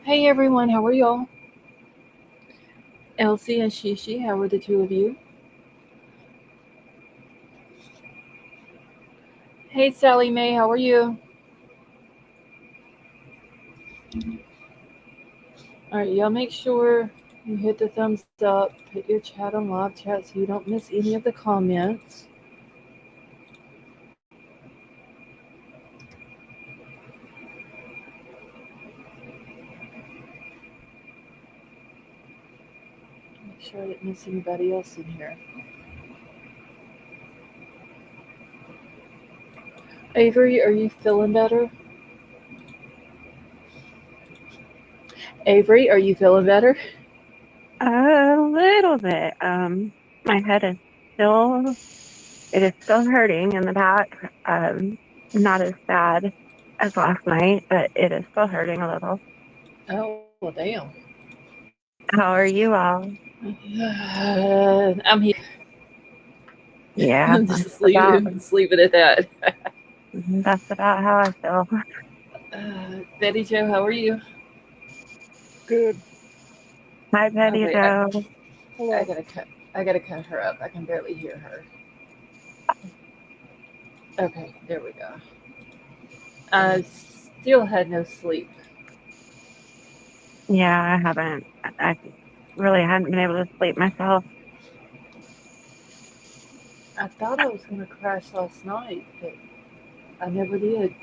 Hey everyone, how are y'all? Elsie and Shishi, how are the two of you? Hey Sally Mae, how are you? Alright, y'all make sure you hit the thumbs up, put your chat on live chat so you don't miss any of the comments. Make sure I didn't miss anybody else in here. Avery, are you feeling better? Avery, are you feeling better? A little bit. My head is still, it is still hurting in the back. Not as bad as last night, but it is still hurting a little. Oh, well, damn. How are you all? I'm here. Yeah, Just leave it at that. that's about how I feel. Betty Joe, how are you? Good. Hi, Betty Okay, Joe. I Hello. gotta cut. I gotta cut her up. I can barely hear her. Okay, there we go. I still had no sleep. Yeah, I haven't. I really hadn't been able to sleep myself. I thought I was gonna crash last night, but I never did.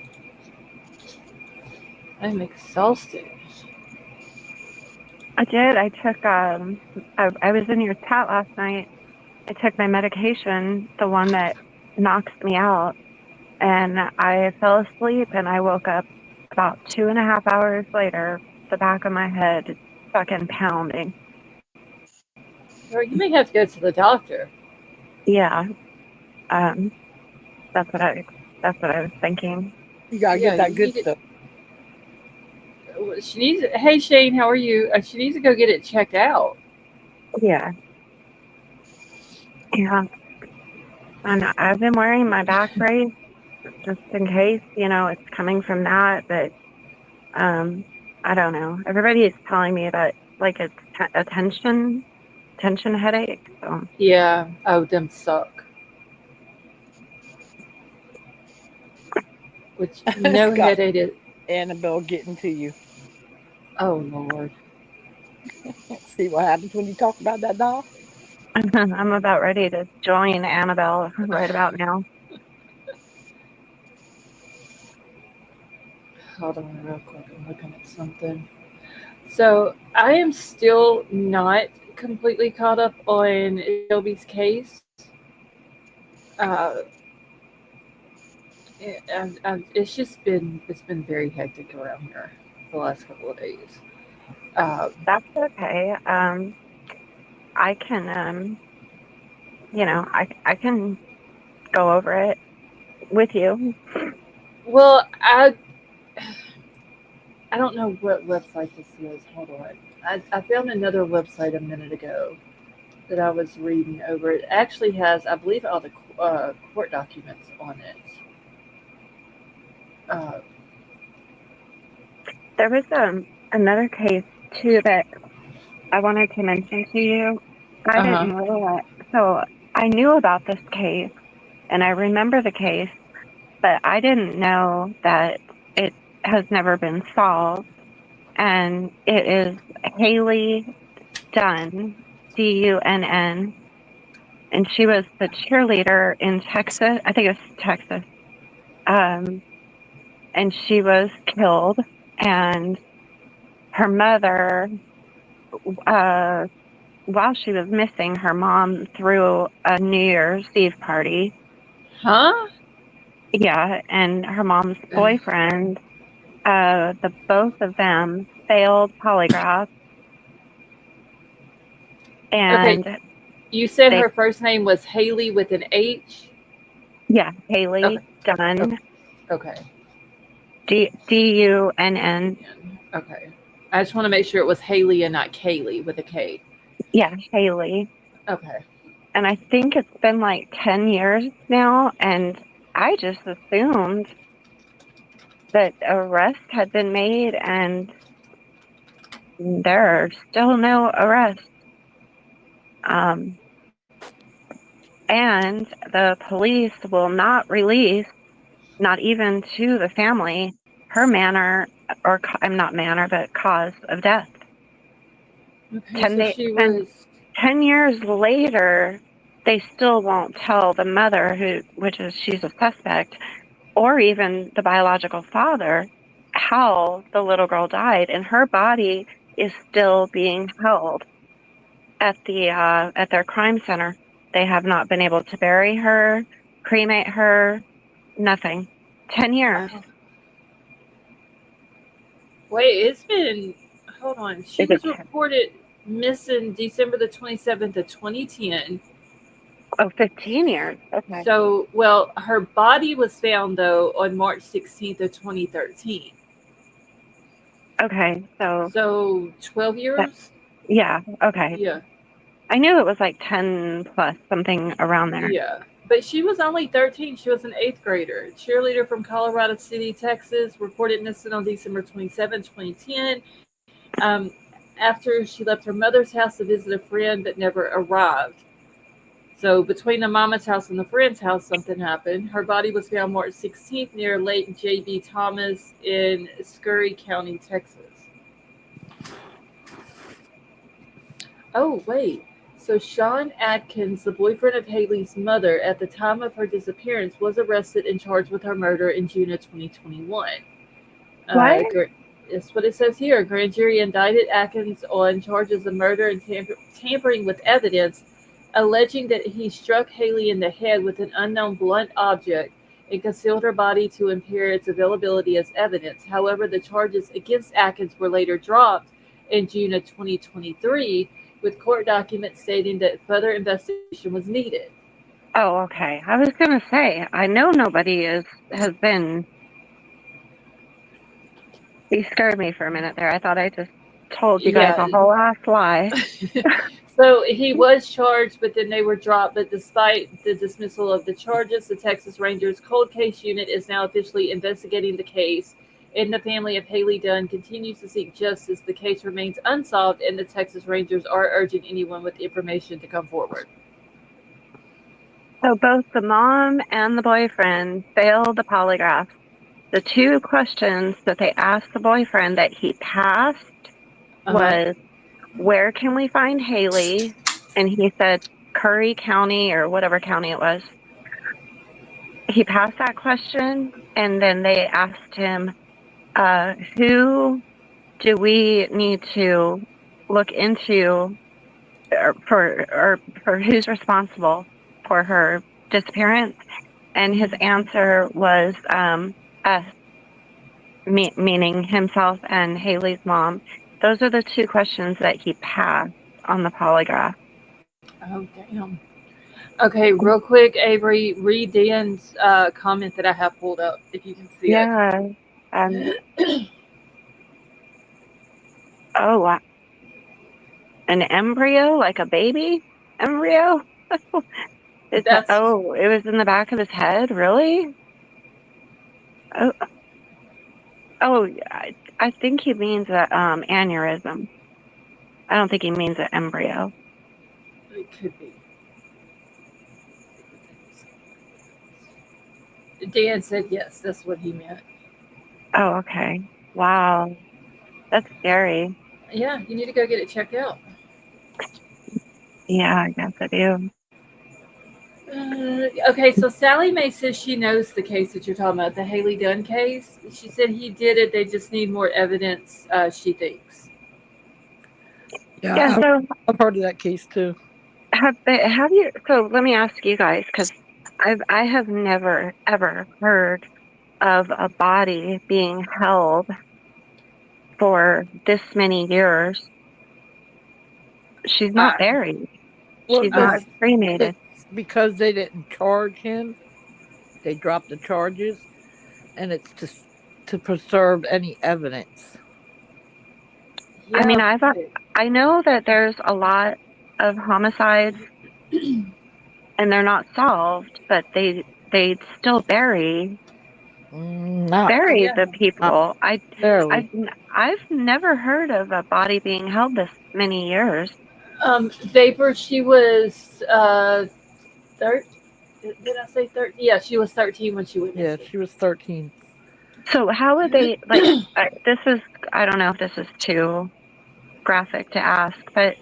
I'm exhausted. I did. I was in your chat last night. I took my medication, the one that knocks me out. And I fell asleep and I woke up about 2.5 hours later, the back of my head fucking pounding. Girl, you may have to go to the doctor. Yeah, um, that's what I was thinking. You gotta Yeah, get you that need good it. stuff. She needs. Hey Shane, how are you? She needs to go get it checked out. Yeah, yeah. And I've been wearing my back brace just in case, it's coming from that. But um, I don't know. Everybody is telling me that like it's a tension headache. So Yeah. Oh, them suck. Which no Scott, headache is. Annabelle getting to you. Oh Lord. See what happens when you talk about that doll? I'm about ready to join Annabelle right about now. Hold on real quick. I'm looking at something. So I am still not completely caught up on Shelby's case. Uh, it's been very hectic around here the last couple of days. Um, That's okay. I can, I can go over it with you. well, I don't know what website this is. Hold on. I found another website a minute ago that I was reading over. It actually has, I believe, all the court documents on it. Uh, There was another case too that I wanted to mention to you. I uh huh. didn't know that. So I knew about this case and I remember the case, but I didn't know that it has never been solved. And it is Haley Dunn, Dunn, and she was the cheerleader in Texas. I think it was Texas. Um, and she was killed. And her mother, uh, while she was missing, her mom threw a New Year's Eve party. Huh? Yeah, and her mom's boyfriend, the both of them failed polygraph, Okay. and You said they, her first name was Haley with an H. yeah, Okay. Haley Okay. Dunn, Okay. Dunn. Okay. I just want to make sure it was Haley and not Kaylee with a K. Yeah, Haley. Okay. And I think it's been like 10 years now, and I just assumed that arrest had been made and there are still no arrests. And the police will not release, not even to the family, her manner, or I'm not manner, but cause of death. Okay, 10 so day, she 10, was 10 years later, they still won't tell the mother, which is she's a suspect, or even the biological father, how the little girl died, and her body is still being held at their crime center. They have not been able to bury her, cremate her, nothing. 10 years. wow. Wait, it's been. Hold on. She Is it was reported missing December the 27th of 2010. 15 years? Okay. So, well, her body was found though on March 16th of 2013. Okay. So So, 12 that, years? yeah. Okay. Yeah. I knew it was like 10 plus, something around there. Yeah. But she was only 13. She was an eighth grader. Cheerleader from Colorado City, Texas, reported missing on December 27, 2010. Um, after she left her mother's house to visit a friend but never arrived. So between the mama's house and the friend's house, something happened. Her body was found March 16th near Lake J.B. Thomas in Scurry County, Texas. Oh, wait. So Sean Atkins, the boyfriend of Haley's mother, at the time of her disappearance, was arrested and charged with her murder in June of 2021. What? That's what it says here. A grand jury indicted Atkins on charges of murder and tampering with evidence, alleging that he struck Haley in the head with an unknown blunt object and concealed her body to impair its availability as evidence. However, the charges against Atkins were later dropped in June of 2023, with court documents stating that further investigation was needed. Oh, okay. I was going to say, I know nobody has been. You scared me for a minute there. I thought I just told you guys Yeah. a whole ass lie. So he was charged, but then they were dropped. But despite the dismissal of the charges, the Texas Rangers Cold Case Unit is now officially investigating the case. And the family of Haley Dunn continues to seek justice. The case remains unsolved, and the Texas Rangers are urging anyone with information to come forward. So both the mom and the boyfriend failed the polygraph. The two questions that they asked the boyfriend that he passed Uh huh. was, where can we find Haley? And he said Curry County or whatever county it was. He passed that question, and then they asked him, who do we need to look into or for who's responsible for her disappearance? And his answer was us, meaning himself and Haley's mom. Those are the two questions that he passed on the polygraph. Oh, damn. Okay, real quick, Avery, read Dan's comment that I have pulled up, if you can see Yeah. Um. it. Oh, wow. An embryo, like a baby embryo. That's It was in the back of his head. Really? Oh, oh. I think he means a aneurysm. I don't think he means an embryo. it could be. Dan said yes, that's what he meant. Oh, okay. Wow, that's scary. Yeah, you need to go get it checked out. Yeah, I guess I do. Okay, so Sally Mae says she knows the case that you're talking about, the Haley Dunn case. She said he did it. They just need more evidence. She thinks. Yeah, Yeah. So I've heard of that case too. have you? So let me ask you guys, because I have never ever heard of a body being held for this many years. She's not I, buried. Well, She's not cremated. it's because they didn't charge him. They dropped the charges, and it's to preserve any evidence. I mean, yeah, but I know that there's a lot of homicides and they're not solved, but they still bury. Not Bury Yeah. the people. barely. I've I've never heard of a body being held this many years. Vapor. She was thir- Did I say 13? Yeah, she was 13 when she went Yeah, missing. she was 13. So how would they like? This is I don't know if this is too graphic to ask, but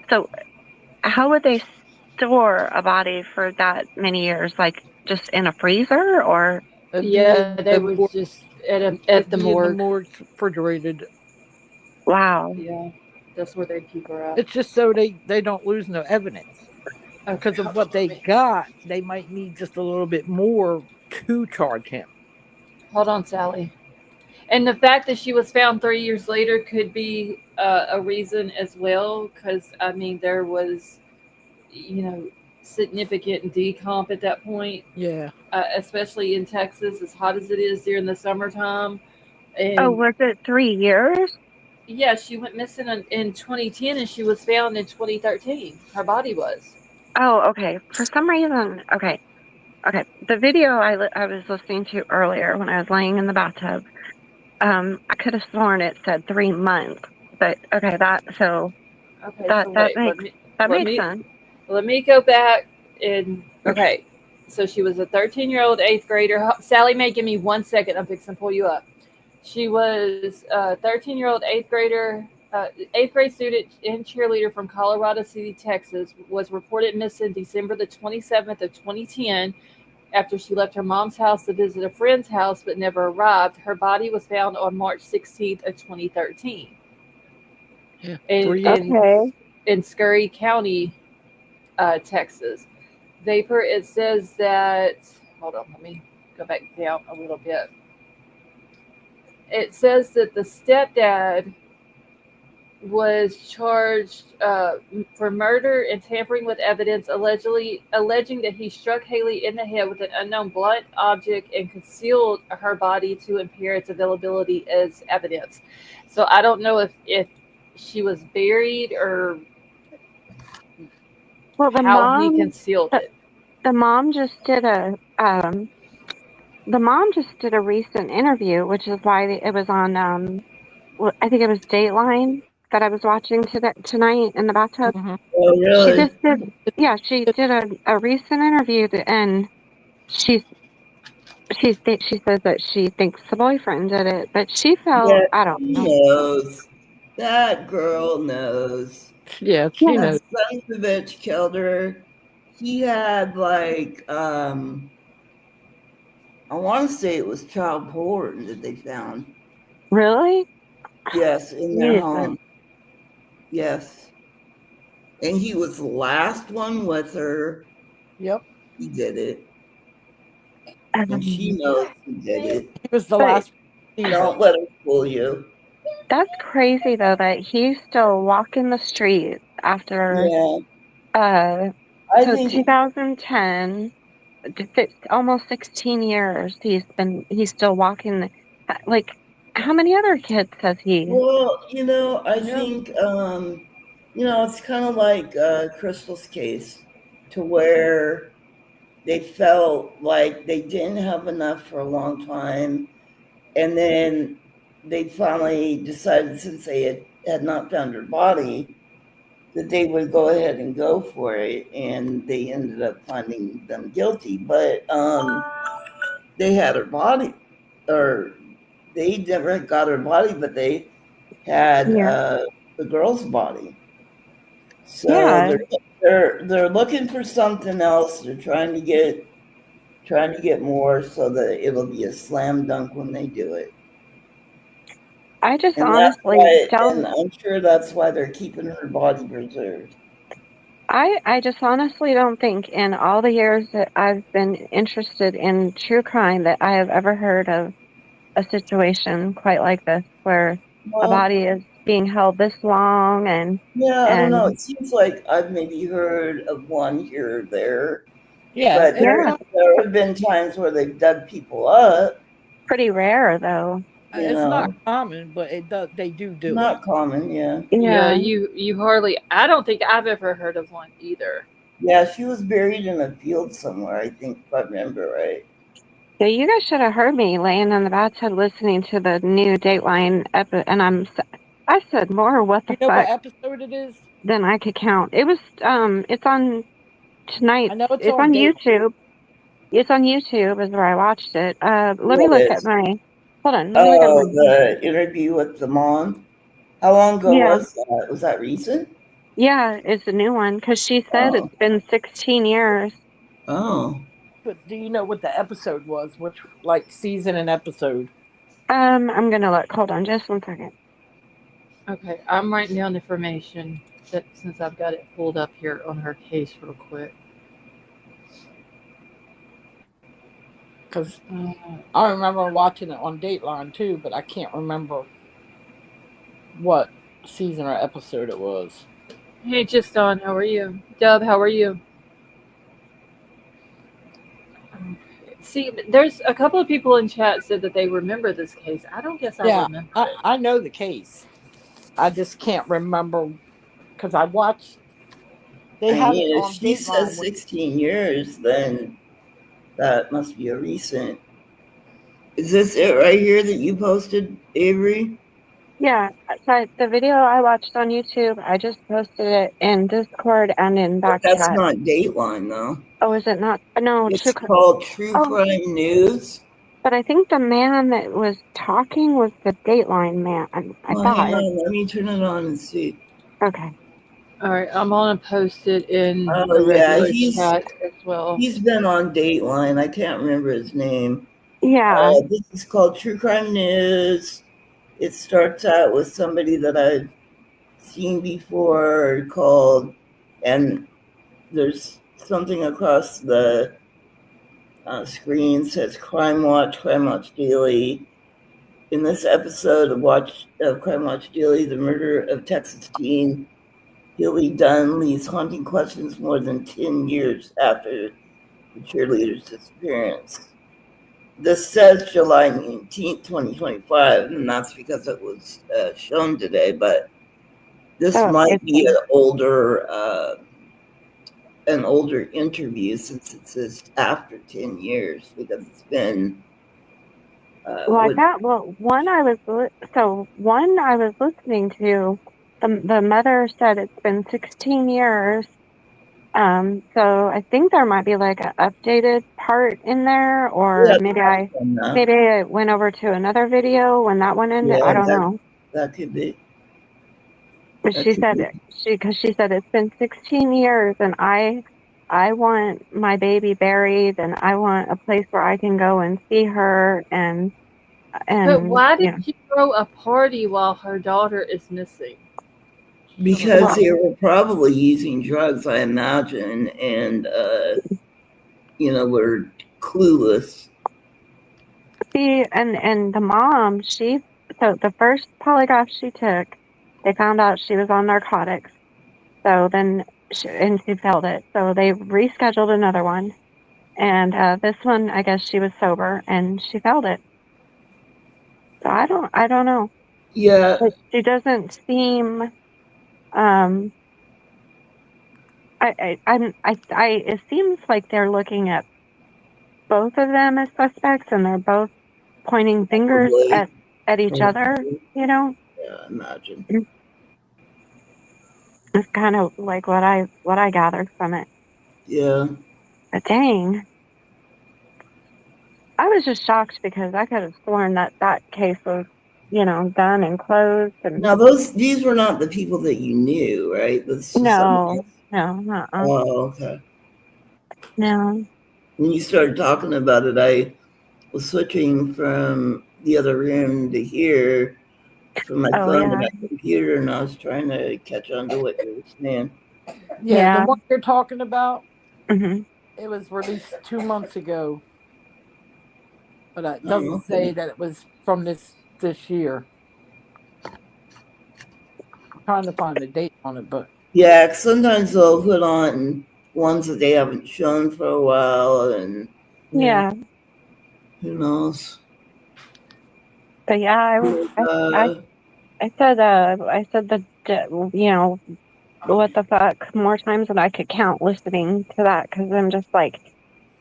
so how would they store a body for that many years? Like just in a freezer or? It'd be Yeah, in they the were morgue. just at It'd the be in the morgue. morgue, refrigerated. Wow. Yeah, that's where they keep her at. It's just so they don't lose no evidence. Okay, Because of hold what on, they got, they might need just a little bit more to charge him. hold on, Sally. And the fact that she was found 3 years later could be a reason as well, because I mean there was, you know, significant decomp at that point, Yeah. especially in Texas, as hot as it is during the summertime. Oh, And was it 3 years? yeah, she went missing in 2010, and she was found in 2013. Her body was. Oh, okay. For some reason, okay, okay. The video I was listening to earlier when I was laying in the bathtub, I could have sworn it said 3 months, but okay, Okay, so that wait, makes let me sense. let me go back and okay. So she was a 13-year-old eighth grader. Sally Mae, give me 1 second. I'm fixing to pull you up. She was a 13-year-old eighth grade student and cheerleader from Colorado City, Texas. Was reported missing December the 27th of 2010 after she left her mom's house to visit a friend's house but never arrived. Her body was found on March 16th of 2013 Yeah. in 3 years. in, Okay. in Scurry County, Texas. Vapor. It says that. Hold on, let me go back down a little bit. It says that the stepdad was charged for murder and tampering with evidence, alleging that he struck Haley in the head with an unknown blunt object and concealed her body to impair its availability as evidence. So I don't know if she was buried or Well, how he concealed the, it. the mom just did a recent interview, which is why it was on I think it was Dateline that I was watching tonight in the bathtub. Hmm. Oh, She really? just did, yeah, she did a recent interview and she's she says that she thinks the boyfriend did it, but she felt Yeah, I don't she know. knows. That girl knows. Yeah, she Yeah, That knows. son of a bitch killed her. He had like I want to say it was child porn that they found. really? Yes, in their Jesus. home. Yes. And he was the last one with her. Yep. He did it. And she Um, knows he did it. He was the but last one to see her. Don't let her fool you. that's crazy though that he's still walking the streets after Yeah. uh I so think 2010, almost 16 years he's still walking like how many other kids has he? well, I Yeah. think it's kind of like Crystal's case to where they felt like they didn't have enough for a long time. And then they finally decided, since they had not found her body, that they would go ahead and go for it. And they ended up finding them guilty. But they had her body, or they never got her body, but they had Yeah. the girl's body. So Yeah, they're looking for something else. They're trying to get more so that it'll be a slam dunk when they do it. I just And that's honestly why, and don't. I'm sure that's why they're keeping her body preserved. I just honestly don't think in all the years that I've been interested in true crime that I have ever heard of a situation quite like this where a Well, body is being held this long yeah, I don't know. and It seems like I've maybe heard of one here or there, Yeah, but it's yeah, there have been times where they've dug people up. pretty rare though. You not know, common, but it does. They do it. not common. Yeah, Yeah, Yeah. you hardly. I don't think I've ever heard of one either. yeah. She was buried in a field somewhere. I think, if I remember right. So you guys should have heard me laying in the bathtub listening to the new Dateline and I said more what Do the you know what fuck episode it is? than I could count. It was it's on tonight. I know it's It's on on date. YouTube. It's on YouTube is where I watched it. Let me What look at is? my hold on. Let me look at Oh, my the interview with the mom. How long ago yeah was that? Was that recent? yeah. It's a new one because she said Oh, it's been 16 years. oh. But do you know what the episode was? Which like season and episode? I'm gonna look. Hold on, just one second. Okay, I'm writing down the information that since I've got it pulled up here on her case real quick. Because Uh, I remember watching it on Dateline too, but I can't remember what season or episode it was. hey, just on. How are you, Dub? How are you? Okay. See, there's a couple of people in chat said that they remember this case. I don't guess I Yeah, remember I, it. I know the case. I just can't remember because I watched. They I had it mean, if on she Dateline. says 16 years, then that must be a recent. Is this it right here that you posted, Avery? Yeah, so the video I watched on YouTube, I just posted it in Discord and in But back that's chat. not Dateline, though. Oh, is it not? No, It's called True Oh, Crime News. but I think the man that was talking was the Dateline man. I Well, hang thought. on. Let me turn it on and see. Okay. All right, I'm gonna post it in Oh, the yeah. regular chat as well. He's been on Dateline. I can't remember his name. Yeah. This is called True Crime News. It starts out with somebody that I've seen before called, and there's something across the screen says Crime Watch Daily. In this episode of Crime Watch Daily, the murder of Texas teen Billy Dunn leaves haunting questions more than 10 years after the cheerleader's disappearance. This says July 19th, 2025, and that's because it was shown today, but this Oh, might it's be an older interview since it says after 10 years because it's been well, I what got one I was listening to. The mother said it's been 16 years. So I think there might be like an updated part in there, or yeah, maybe I went over to another video when that one ended. I yeah, don't know. that could be But that she could said be. because she said it's been 16 years, and I want my baby buried, and I want a place where I can go and see her, But and why you did know, she throw a party while her daughter is missing? Some of Because well, they were probably using drugs, I imagine, and were clueless. see, and the mom, so the first polygraph she took, they found out she was on narcotics. So then, and she failed it. So they rescheduled another one. And this one, I guess she was sober and she failed it. So I don't know. Yeah, But she doesn't seem, um, it seems like they're looking at both of them as suspects and they're both pointing fingers probably. at each other, Probably. you know? Yeah, I imagine. It's kind of like what I gathered from it. Yeah. But dang, I was just shocked because I could have sworn that that case was, done and closed. And Now these were not the people that you knew, right? This is somebody no, else. no, Oh, okay. no. When you started talking about it, I was switching from the other room to here from my Oh phone to yeah, my computer, and I was trying to catch on to what you were saying. Yeah, the yeah. one you're talking about, Hmm. it was released 2 months ago, but it doesn't Oh, say okay. that it was from this year. I'm trying to find the date on it, but Yeah, 'cause sometimes they'll put on ones that they haven't shown for a while, and yeah, Yeah, who knows? but yeah, Uh, I said that, what the fuck more times than I could count listening to that because I'm just like,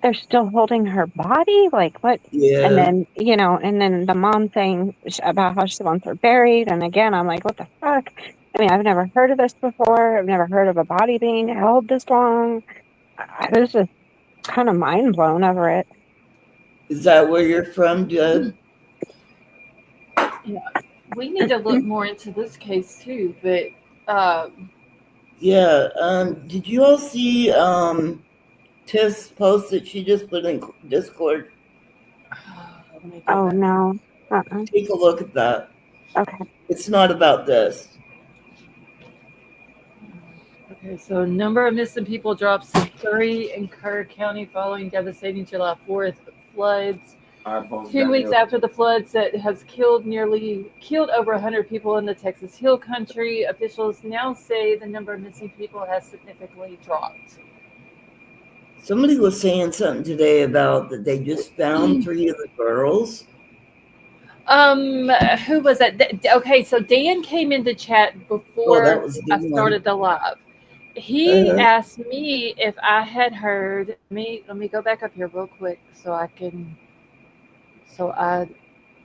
they're still holding her body? Like, what? And Yeah. then, and then the mom saying about how she wants her buried. And again, I'm like, what the fuck? I mean, I've never heard of this before. I've never heard of a body being held this long. I was just kind of mind blown over it. Is that where you're from, Judd? Yeah, we need to look more into this case too. But um, Yeah. Did you all see Tiff's post that she just put in Discord? let me go Oh, back. no. Uh-uh. Take a look at that. Okay. It's not about this. Okay, so number of missing people drops to 3 in Kerr County following devastating July 4th floods. 2 weeks after the floods that has killed over 100 people in the Texas Hill Country, officials now say the number of missing people has significantly dropped. Somebody was saying something today about that they just found 3 of the girls. Who was that? Okay, so Dan came into chat Oh, before that was I the one. started the live. He asked me if I had heard. Let me go back up here real quick so I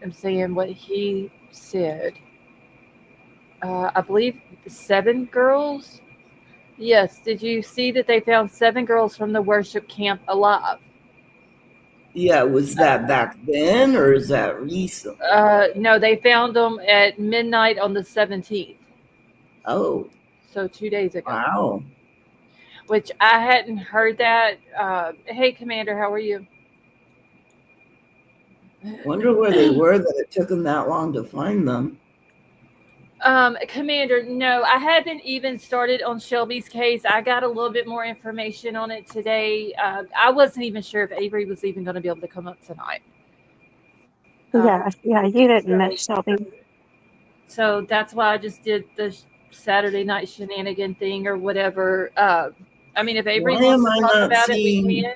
am saying what he said. I believe 7 girls. Yes. Did you see that they found 7 girls from the worship camp alive? Yeah, was that back then or is that recent? No, they found them at midnight on the 17th. Oh, So 2 days ago. wow. Which I hadn't heard that. Hey, Commander, how are you? Wonder where they were that it took them that long to find them. Commander, no, I haven't even started on Shelby's case. I got a little bit more information on it today. I wasn't even sure if Avery was even going to be able to come up tonight. Yeah, you didn't miss Shelby. So that's why I just did the Saturday night shenanigan thing or whatever. I mean, if Avery Why wants am to I talk not about it, we seeing? can.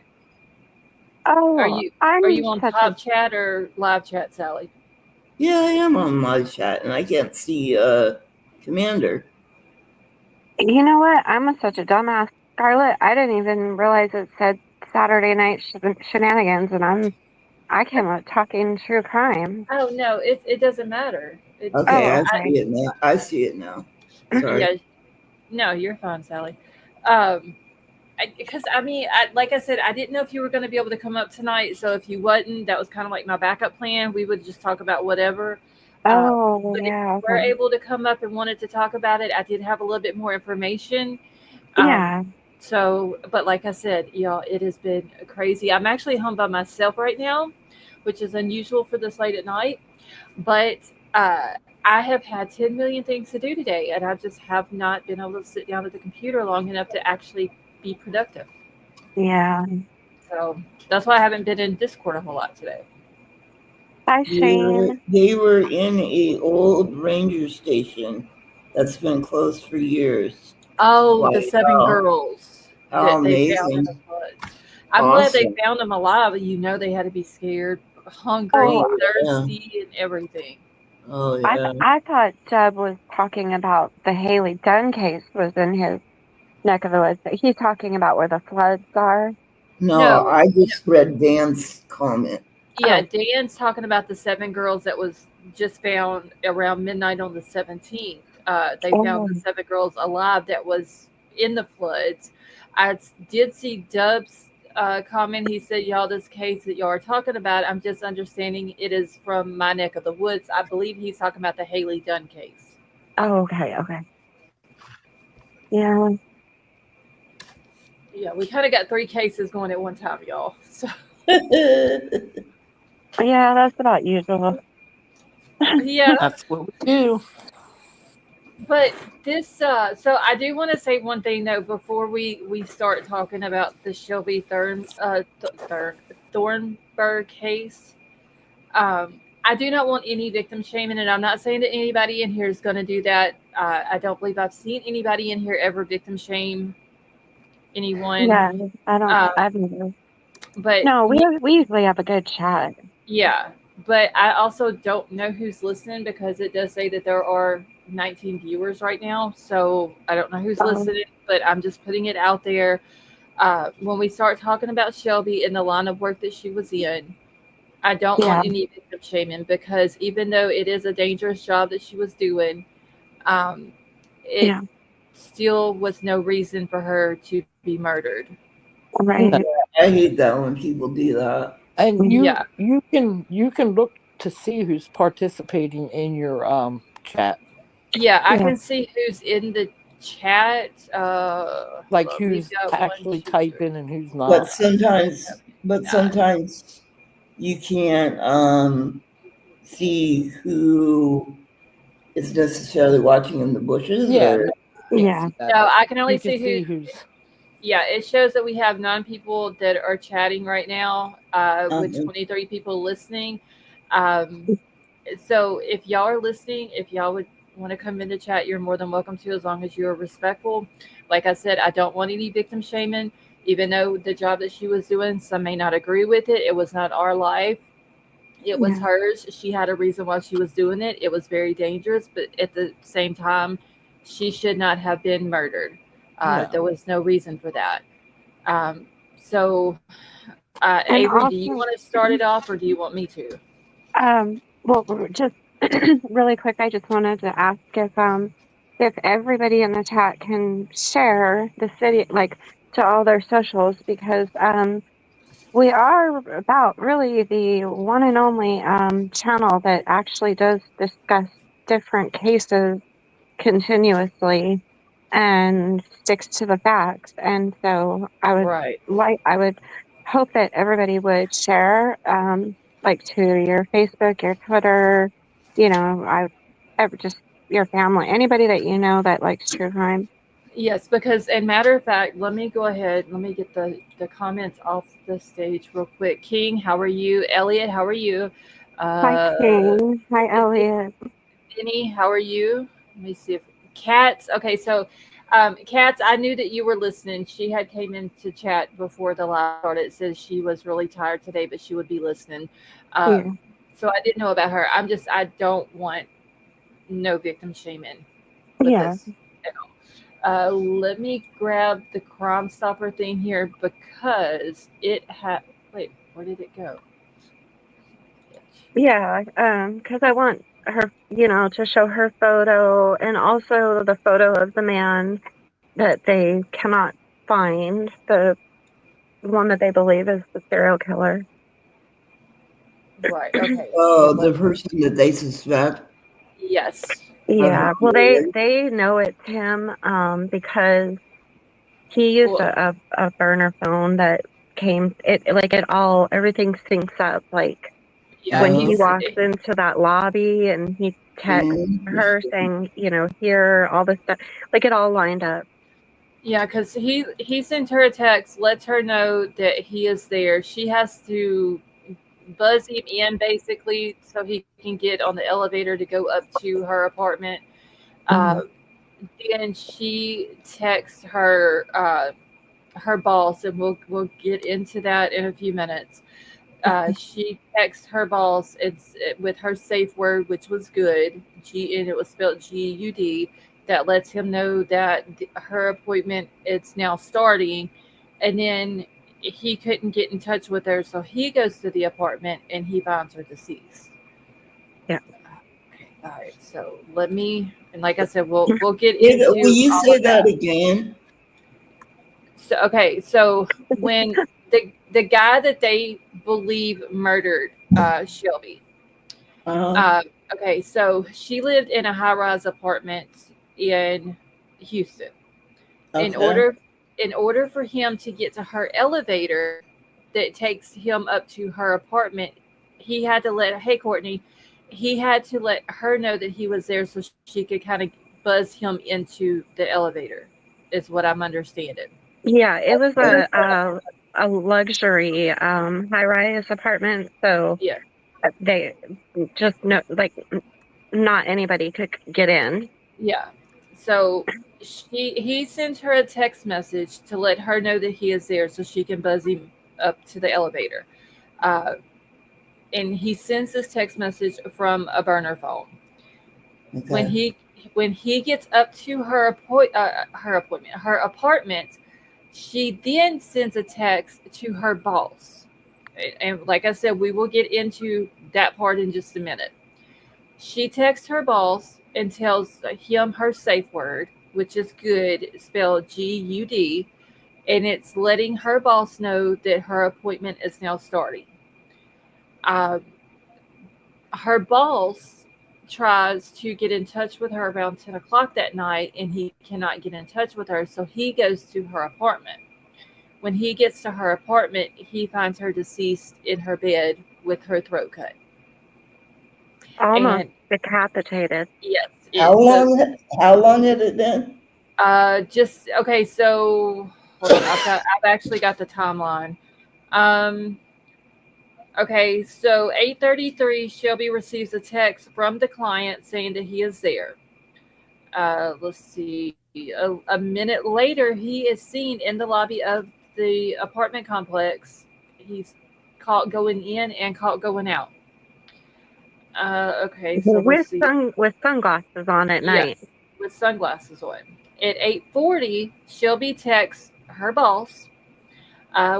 Are Oh, you are I'm you on such a, top chat or live chat, Sally? Yeah, I am on live chat and I can't see Commander. you know what? Such a dumbass, Scarlett. I didn't even realize it said Saturday night shenanigans, and I came up talking true crime. Oh no, it doesn't matter. It's Okay, Oh, I okay. see it now. I see it now. Sorry. yeah. No, you're fine, Sally. Um, because I mean, like I said, I didn't know if you were going to be able to come up tonight. So if you wasn't, that was kind of like my backup plan. We would just talk about whatever. Oh, But if yeah, you were okay. able to come up and wanted to talk about it, I did have a little bit more information. Yeah, So, but like I said, y'all, it has been crazy. I'm actually home by myself right now, which is unusual for this late at night. But I have had 10 million things to do today, and I just have not been able to sit down at the computer long enough to actually be productive. yeah. So that's why I haven't been in Discord a whole lot today. Hi, Yeah, Shane. they were in a old ranger station that's been closed for years. Oh, the Like, 7 girls how that they found in the amazing. floods. I'm glad they Awesome. found them alive. You know, they had to be scared, hungry, Oh, Oh, yeah. thirsty, and everything. Oh, I yeah. I thought Jeb was talking about the Haley Dunn case was in his neck of the woods. But he's talking about where the floods are. No, No, I just read Dan's comment. yeah, Oh, Dan's talking about the 7 girls that was just found around midnight on the 17th. They found oh, the 7 girls alive that was in the floods. I did see Dub's comment. He said, y'all, this case that y'all are talking about, I'm just understanding it is from my neck of the woods. I believe he's talking about the Haley Dunn case. oh, okay, okay. Yeah, Yeah, we kind of got 3 cases going at one time, y'all. So, yeah, that's about usual. yeah, That's what we do. but this, so I do want to say one thing though before we start talking about the Shelby Thornburg case. I do not want any victim shaming, and I'm not saying that anybody in here is going to do that. I don't believe I've seen anybody in here ever victim shame anyone. Yeah, Uh, I've never. but No, we usually have a good chat. yeah, but I also don't know who's listening because it does say that there are 19 viewers right now. So I don't know who's Um, listening, but I'm just putting it out there. When we start talking about Shelby and the line of work that she was in, I don't want Yeah, any victim shaming because even though it is a dangerous job that she was doing, um, it yeah, still was no reason for her to be murdered. No. right. I hate that when people do that. And Mhm. Yeah, you can look to see who's participating in your chat, yeah, I Yeah, can see who's in the chat. like Look, we've who's got one, actually two, three. typing and who's But not. sometimes, but Nine. sometimes you can't see who is necessarily watching in the bushes, Yeah, no, or you can't yeah, see that, No, but I can only you can see who. see who's. Yeah, it shows that we have 9 people that are chatting right now, with um, 23 people listening. Um, so if y'all are listening, if y'all would want to come in the chat, you're more than welcome to, as long as you're respectful. Like I said, I don't want any victim shaming, even though the job that she was doing, some may not agree with it. It was not our life. It was yeah, hers. She had a reason why she was doing it. It was very dangerous, but at the same time, she should not have been murdered. There No. was no reason for that. Um, so, and Avery, do you also, want to start it off or do you want me to? well, just really quick, I just wanted to ask if everybody in the chat can share the city, like, to all their socials, because we are about really the one and only channel that actually does discuss different cases continuously and sticks to the facts. And so Right. I would hope that everybody would share, like, to your Facebook, your Twitter, just your family, anybody that you know that likes true crime. Yes, because, and matter of fact, let me go ahead. Let me get the comments off the stage real quick. King, how are you? Elliot, how are you? Hi, Uh, King. Hi, Elliot. Vinny, how are you? Let me see if Cats. Okay, so Cats, I knew that you were listening. She had came into chat before the live started. It says she was really tired today, but she would be listening. Yeah, So I didn't know about her. I don't want no victim shaming with yeah, this at all. Let me grab the Crime Stopper thing here because it had. Wait, where did it go? yeah. Because I want her, to show her photo and also the photo of the man that they cannot find, the one that they believe is the serial killer. Right. Okay. So oh, let. the person that they suspect Yes. of her Yeah, well, murder. they know it's him, because he used Well. a burner phone that came, everything syncs up. Like, Yeah. when he Uh, walks into that lobby and he texts her mm, saying, here, all this stuff, like, it all lined up. Yeah, because he sent her a text, lets her know that he is there. She has to buzz him in basically so he can get on the elevator to go up to her apartment. Uh, Mhm. then she texts her boss, and we'll get into that in a few minutes. She texts her boss. It's with her safe word, which was good. And it was spelled GUD. That lets him know that her appointment it's now starting, and then he couldn't get in touch with her, so he goes to the apartment and he finds her deceased. Yeah. Okay, all right. So let me, and like I said, we'll get will into you all say of that that. again? So okay, so when the guy that they believe murdered Shelby. Uh-huh. Uh, okay, so she lived in a high-rise apartment in Houston. In Okay. order in order for him to get to her elevator that takes him up to her apartment, he had to let hey Courtney, he had to let her know that he was there so she could kind of buzz him into the elevator. Is what I'm understanding. Yeah, it was Okay. a luxury high-rise apartment, so Yeah. they just no like not anybody could get in. Yeah. So he sends her a text message to let her know that he is there so she can buzz him up to the elevator. Uh, and he sends this text message from a burner phone. When Okay. he when he gets up to her appointment, her apartment, She then sends a text to her boss. And like I said, we will get into that part in just a minute. She texts her boss and tells him her safe word, which is good, spelled GUD, and it's letting her boss know that her appointment is now starting. Uh, Her boss tries to get in touch with her around 10 o'clock that night, and he cannot get in touch with her, so he goes to her apartment. When he gets to her apartment, he finds her deceased in her bed with her throat cut. Almost And decapitated. yes, How it so long? How long had it been? just okay. So hold on, I've actually got the timeline. Um, okay, so 8:33, Shelby receives a text from the client saying that he is there. Let's see. A minute later, he is seen in the lobby of the apartment complex. He's caught going in and caught going out. Okay, so let's see. With sunglasses on at night. Yes, with sunglasses on. At 8:40, Shelby texts her boss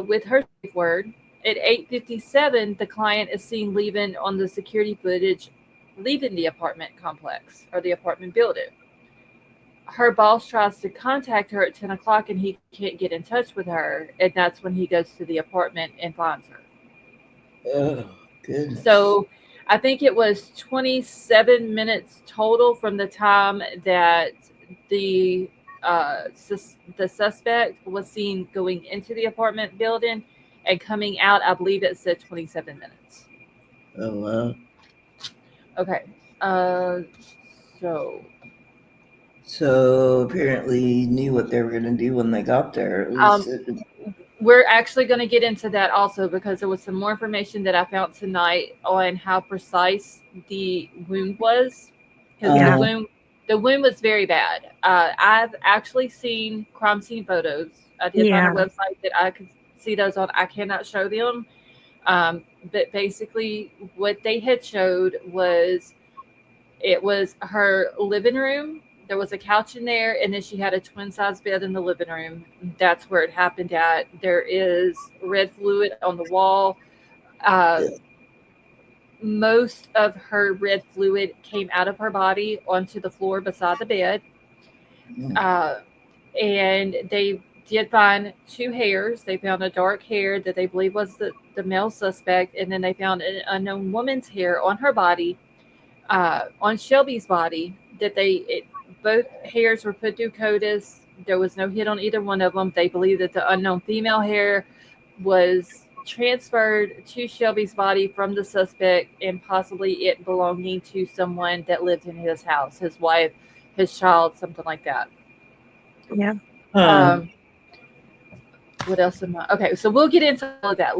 with her safe word. At 8:57, the client is seen leaving on the security footage, leaving the apartment complex or the apartment building. Her boss tries to contact her at 10 o'clock and he can't get in touch with her. And that's when he goes to the apartment and finds her. Oh, goodness. So I think it was 27 minutes total from the time that the the suspect was seen going into the apartment building and coming out. I believe it said 27 minutes. Oh, wow. Okay. Uh, so So apparently knew what they were going to do when they got there. At least um, we're actually going to get into that also because there was some more information that I found tonight on how precise the wound was. Because Yeah. the wound was very bad. I've actually seen crime scene photos. I did find a Yeah. website that I could see those on. I cannot show them, but basically what they had showed was it was her living room. There was a couch in there, and then she had a twin size bed in the living room. That's where it happened at. There is red fluid on the wall. Uh, Most of her red fluid came out of her body onto the floor beside the bed. Uh, and they did find two hairs. They found a dark hair that they believe was the male suspect, and then they found an unknown woman's hair on her body, on Shelby's body. Both hairs were put through CODIS. There was no hit on either one of them. They believe that the unknown female hair was transferred to Shelby's body from the suspect and possibly it belonging to someone that lived in his house, his wife, his child, something like that. Yeah. Um, what else am I? Okay, so we'll get into all of that.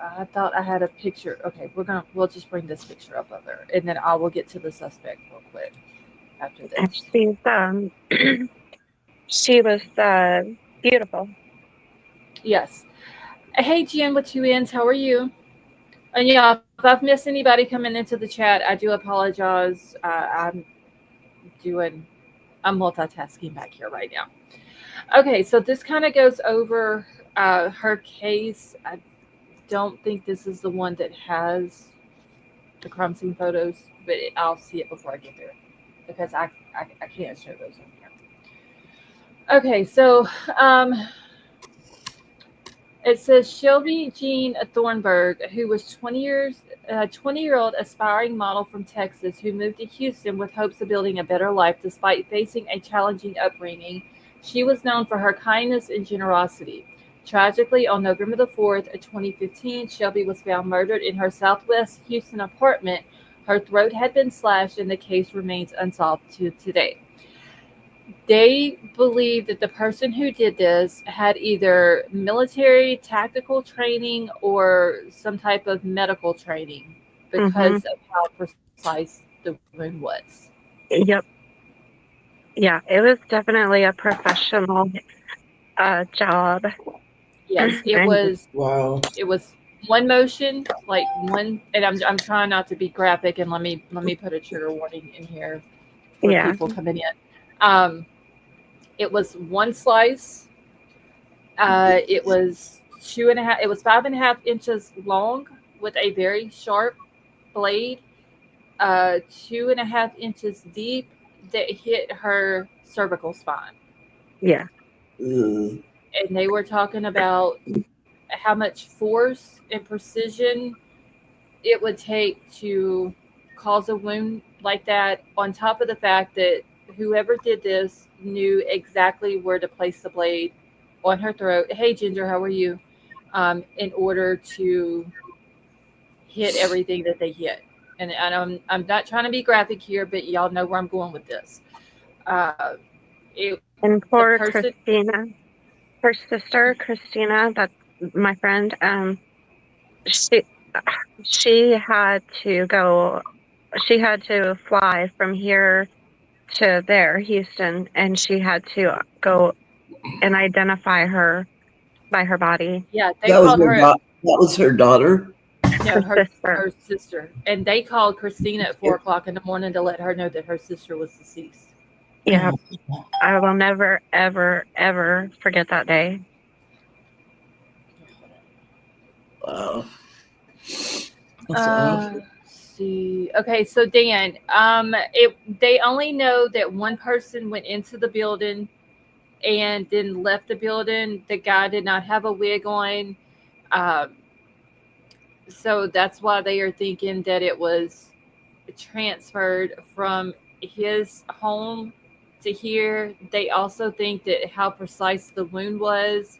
I thought I had a picture. Okay, we'll just bring this picture up of her, and then I will get to the suspect real quick after And this. she was beautiful. Yes. Hey, Jen with two N's. How are you? And yeah, if I've missed anybody coming into the chat, I do apologize. Doing, I'm multitasking back here right now. Okay, so this kind of goes over her case. I don't think this is the one that has the crime scene photos, but I'll see it before I get there because I can't show those on here. Okay, so it says Shelby Jean Thornburg, who was 20-year-old aspiring model from Texas who moved to Houston with hopes of building a better life despite facing a challenging upbringing. She was known for her kindness and generosity. Tragically, on November the 4th, 2015, Shelby was found murdered in her Southwest Houston apartment. Her throat had been slashed, and the case remains unsolved to today. They believe that the person who did this had either military tactical training or some type of medical training because of how precise the wound was. Yep. Yeah, it was definitely a professional job. Yes, it And was. Wow. It was one motion, like one, and I'm trying not to be graphic, and let me put a trigger warning in here for yeah, people coming in. Um, it was one slice, It was 2.5. It was 5.5 inches long with a very sharp blade, 2.5 inches deep that hit her cervical spine. Yeah. Ugh. And they were talking about how much force and precision it would take to cause a wound like that, on top of the fact that whoever did this knew exactly where to place the blade on her throat. Hey, Ginger, how are you? In order to hit everything that they hit. And I'm not trying to be graphic here, but y'all know where I'm going with this. Uh, it, And the poor person, Christina, her sister, Christina, that's my friend, she, she had to go, she had to fly from here to there, Houston, and she had to go and identify her by her body, yeah, they That was called her her. that was her daughter. No, her her sister. her sister, and they called Christina at 4 o'clock in the morning to let her know that her sister was deceased. Yeah, Oh, I will never, ever, ever forget that day. wow. That's awful. See. Okay, so Dan, it they only know that one person went into the building and then left the building. The guy did not have a wig on. Um, so that's why they are thinking that it was transferred from his home to here. They also think that how precise the wound was,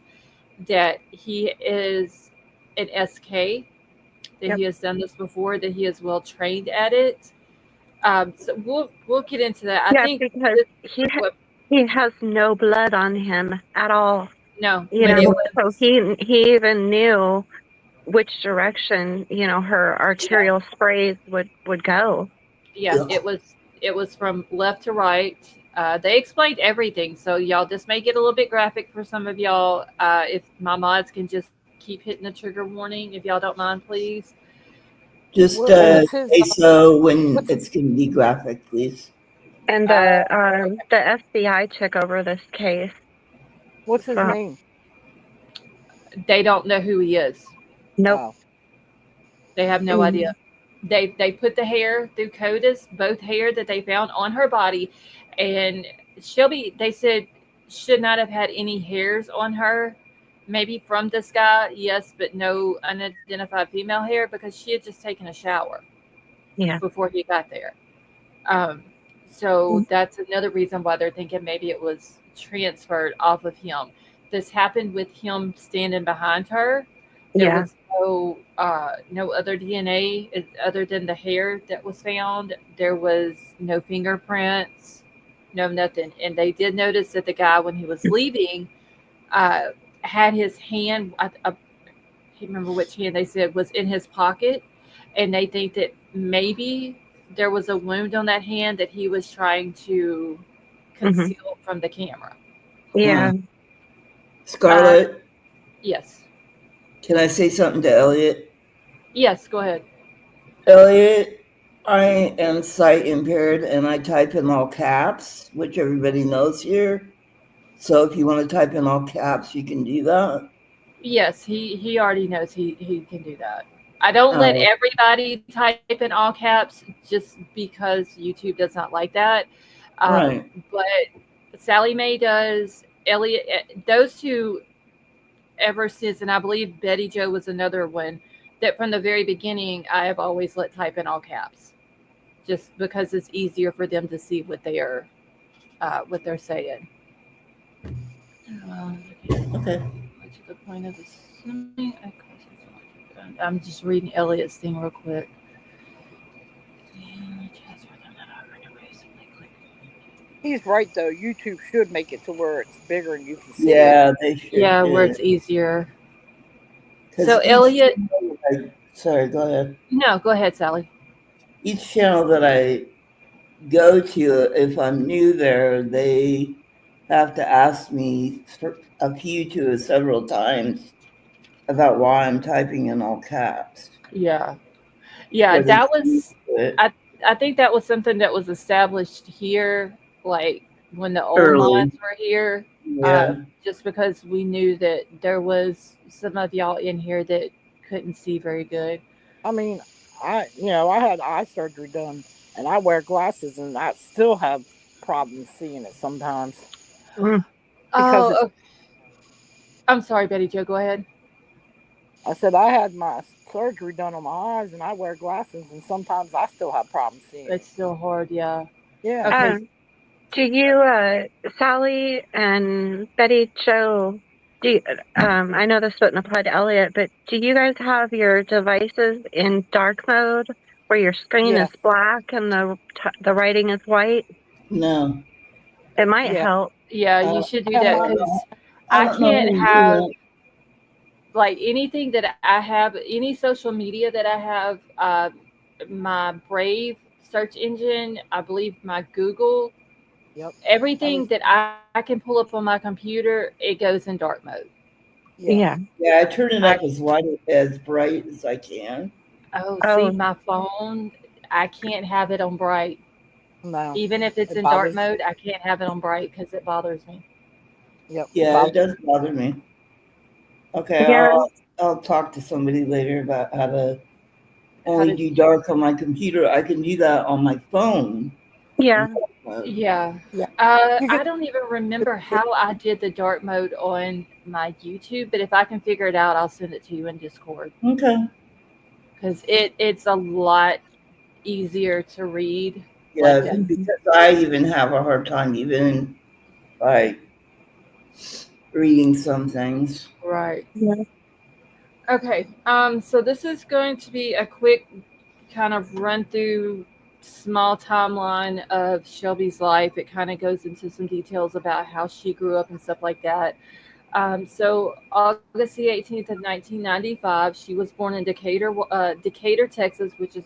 that he is an SK, that Yep. he has done this before, that he is well trained at it. So we'll get into that. I Yeah, think because this, what he has no blood on him at all. no, You but know, it so was he even knew which direction, her arterial sprays would go. yeah, Ugh. it was from left to right. They explained everything, so y'all, this may get a little bit graphic for some of y'all. If my mods can just keep hitting the trigger warning, if y'all don't mind, please. Just What's his say so when what's it's going to be graphic, please. And Uh, the FBI took over this case. what's his So name? they don't know who he is. nope. Oh, They have no idea. Mm, They put the hair through CODIS, both hair that they found on her body, and Shelby, they said, should not have had any hairs on her. Maybe from this guy, yes, but no unidentified female hair because she had just taken a shower yeah. before he got there. Um, so that's another reason why they're thinking maybe it was transferred off of him. This happened with him standing behind her. There Yeah. was no other DNA other than the hair that was found. There was no fingerprints, no nothing. And they did notice that the guy, when he was leaving, uh, had his hand. I can't remember which hand they said was in his pocket, and they think that maybe there was a wound on that hand that he was trying to Hmm. conceal from the camera. Yeah. Hmm. Uh, Scarlett, yes, can I say something to Elliot? yes, go ahead. Elliot, I am sight impaired and I type in all caps, which everybody knows here. So if you want to type in all caps, you can do that. Yes, he already knows he can do that. I don't let Uh, everybody type in all caps just because YouTube does not like that. right. But Sally Mae does. Elliot, those two ever since, and I believe Betty Joe was another one that from the very beginning I have always let type in all caps, just because it's easier for them to see what they're saying. Okay. To the point of assuming I'm just reading Elliot's thing real quick. he's right though. YouTube should make it to where it's bigger and you can see it. Yeah, they sure Yeah, where should. it's easier. So Because Elliot, sorry, go ahead. no, go ahead, Sally. Each channel that I go to, if I'm new there, they have to ask me a few to several times about why I'm typing in all caps. Yeah, yeah, So they that get used was. to it I think that was something that was established here, like when the old early. mods were here. Yeah. just because we knew that there was some of y'all in here that couldn't see very good. I mean, I had eye surgery done, and I wear glasses, and I still have problems seeing it sometimes Mm. because Oh, it's. I'm sorry, Betty Joe. Go ahead. I said I had my surgery done on my eyes, and I wear glasses, and sometimes I still have problems seeing It's it. still hard, yeah. Yeah. Okay. Um, do you, Sally and Betty Joe, do you, I know this wouldn't apply to Elliot, but do you guys have your devices in dark mode where your screen is Yes. black and the writing is white? No. It might Yeah. help. Yeah, I, you should do I that don't because know. I I don't know how can't to have do like anything that I have, any social media that I have, my Brave search engine, I believe my Google, Yep. everything Every. that I can pull up on my computer, it goes in dark mode. Yeah. Yeah. Yeah, I turn it I up as wide as bright as I can. Oh, see, Oh, my phone, I can't have it on bright. No, Even if it's it in dark bothers. mode, I can't have it on bright because it bothers me. Yep. It Yeah, it bothers. does bother me. Okay, yeah, I'll talk to somebody later about how to How only to, do dark on my computer. I can do that on my phone in yeah. dark mode. yeah. Yeah. You I get. don't even remember how I did the dark mode on my YouTube, but if I can figure it out, I'll send it to you in Discord Okay. because it's a lot easier to read like Yeah, that. Mhm. because I even have a hard time even like reading some things. Right. Yeah. Okay. So this is going to be a quick kind of run through small timeline of Shelby's life. It kind of goes into some details about how she grew up and stuff like that. So August the 18th of 1995, she was born in Decatur, Texas, which is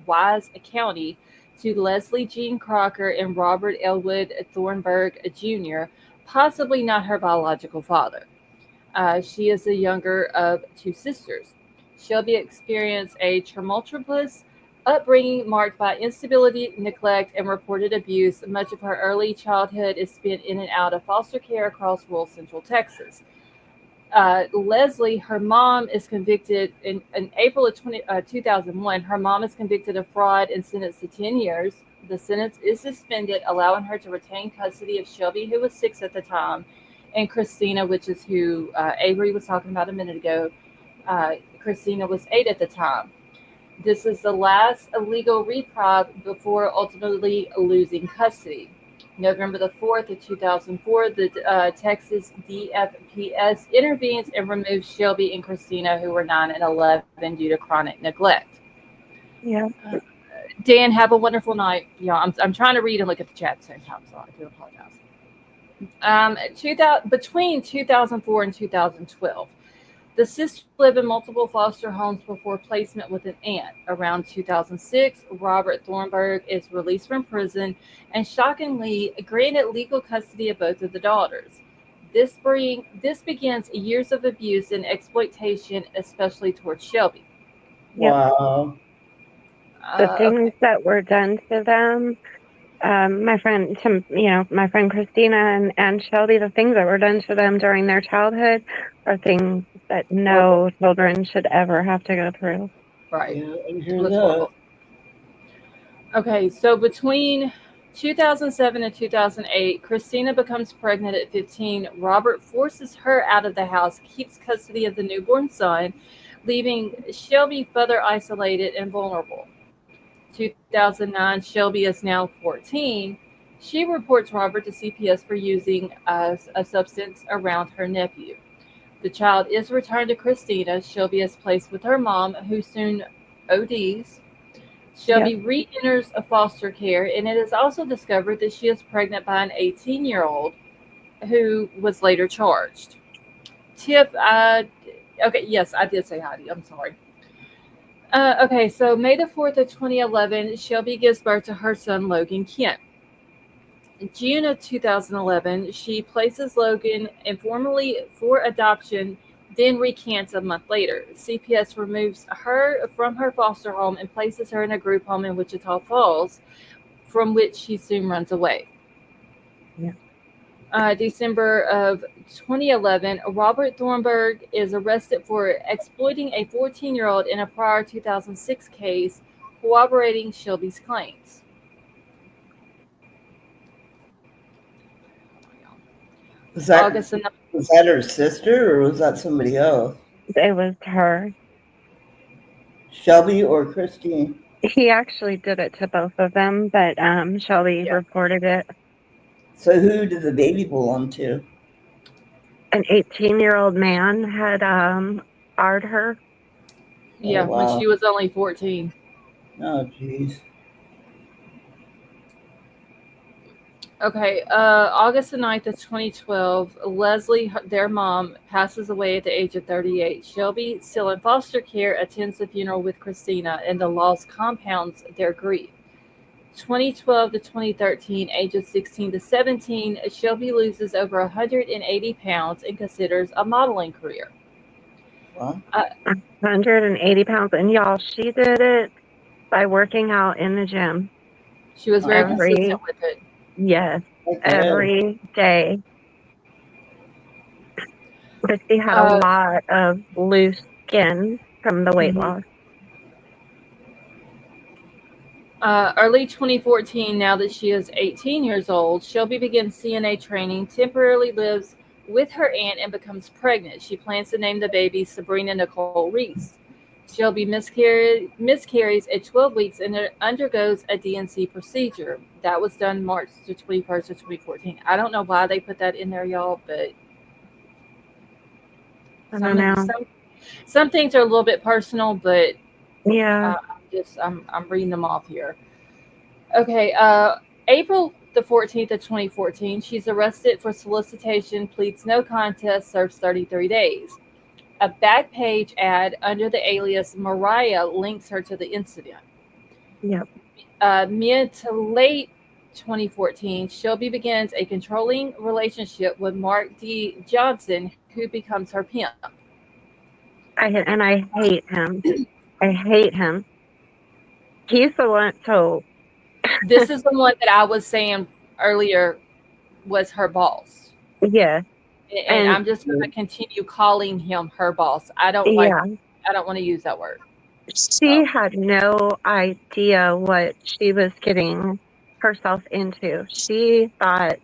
Wise County, to Leslie Jean Crocker and Robert Elwood Thornburg Jr., possibly not her biological father. She is the younger of two sisters. Shelby experienced a tumultuous upbringing marked by instability, neglect, and reported abuse. Much of her early childhood is spent in and out of foster care across rural central Texas. Leslie, her mom is convicted in April of 2001. Her mom is convicted of fraud and sentenced to 10 years. The sentence is suspended, allowing her to retain custody of Shelby, who was 6 at the time, and Christina, which is who Avery was talking about a minute ago. Christina was 8 at the time. This is the last illegal reprieve before ultimately losing custody. November the 4th of 2004, the Texas DFPS intervenes and removes Shelby and Christina, who were 9 and 11, due to chronic neglect. Yeah. Uh, Dan, have a wonderful night. Yeah, I'm trying to read and look at the chat at the same time, so I do apologize. 2000, between 2004 and 2012, the sisters lived in multiple foster homes before placement with an aunt. Around 2006, Robert Thornburg is released from prison and shockingly granted legal custody of both of the daughters. This begins years of abuse and exploitation, especially towards Shelby. Yep. Wow. The Okay. things that were done to them, my friend Christina and Shelby, the things that were done to them during their childhood are things that Horrible. no children should ever have to go through. Right. Yeah, I It hear was that. horrible. Okay, so between 2007 and 2008, Christina becomes pregnant at 15. Robert forces her out of the house, keeps custody of the newborn son, leaving Shelby further isolated and vulnerable. 2009, Shelby is now 14. She reports Robert to CPS for using a substance around her nephew. The child is returned to Christina. Shelby is placed with her mom, who soon ODs. Yep. Shelby re enters a foster care, and it is also discovered that she is pregnant by an 18-year-old who was later charged. Tiff, okay, yes, I did say Heidi. I'm sorry. Okay, so May the 4th of 2011, Shelby gives birth to her son, Logan Kent. In June of 2011, she places Logan informally for adoption, then recants a month later. CPS removes her from her foster home and places her in a group home in Wichita Falls, from which she soon runs away. Yeah. December of 2011, Robert Thornburg is arrested for exploiting a 14-year-old in a prior 2006 case, corroborating Shelby's claims. Was that August and was that her sister or was that somebody else? It was her. Shelby or Christine? He actually did it to both of them, but Shelby yeah, reported it. So who did the baby belong to? An 18-year-old man had barred her. Oh yeah, when wow. she was only 14. Oh jeez. Okay, August the 9th of 2012, Leslie, their mom, passes away at the age of 38. Shelby, still in foster care, attends the funeral with Christina, and the loss compounds their grief. 2012 to 2013, ages 16 to 17, Shelby loses over 180 pounds and considers a modeling career. What? Uh, 180 pounds. And y'all, she did it by working out in the gym she was very Oh, consistent every, with it. yes, okay. every day. But she had a Uh, lot of loose skin from the weight mhm. loss. Early 2014, now that she is 18 years old, Shelby begins CNA training, temporarily lives with her aunt, and becomes pregnant. She plans to name the baby Sabrina Nicole Reese. Shelby miscarries at 12 weeks and undergoes a DNC procedure. That was done March the 21st of 2014. I don't know why they put that in there, y'all, but I don't know. some things are a little bit personal, but Yeah, I'm reading them off here. Okay, April the 14th of 2014, she's arrested for solicitation, pleads no contest, serves 33 days. A Backpage ad under the alias Mariah links her to the incident. yep. Mid to late 2014, Shelby begins a controlling relationship with Mark D. Johnson, who becomes her pimp. I hate him. I hate him. He's the one. So This is the one that I was saying earlier was her boss. yeah, And and I'm just going to continue calling him her boss. yeah, I don't want to use that word. she Oh, had no idea what she was getting herself into. She thought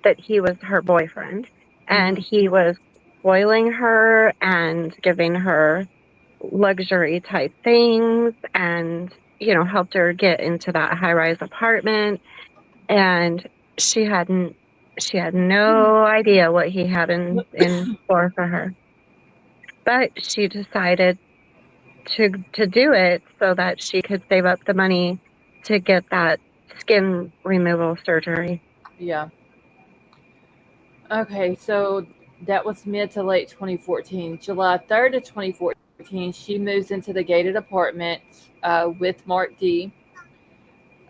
that he was her boyfriend and hmm he was spoiling her and giving her luxury type things and, helped her get into that high rise apartment. And she hadn't, she had no idea what he had in store for her. But she decided to do it so that she could save up the money to get that skin removal surgery. yeah. Okay, so that was mid to late 2014. July 3rd of 2014, she moves into the gated apartment with Mark D.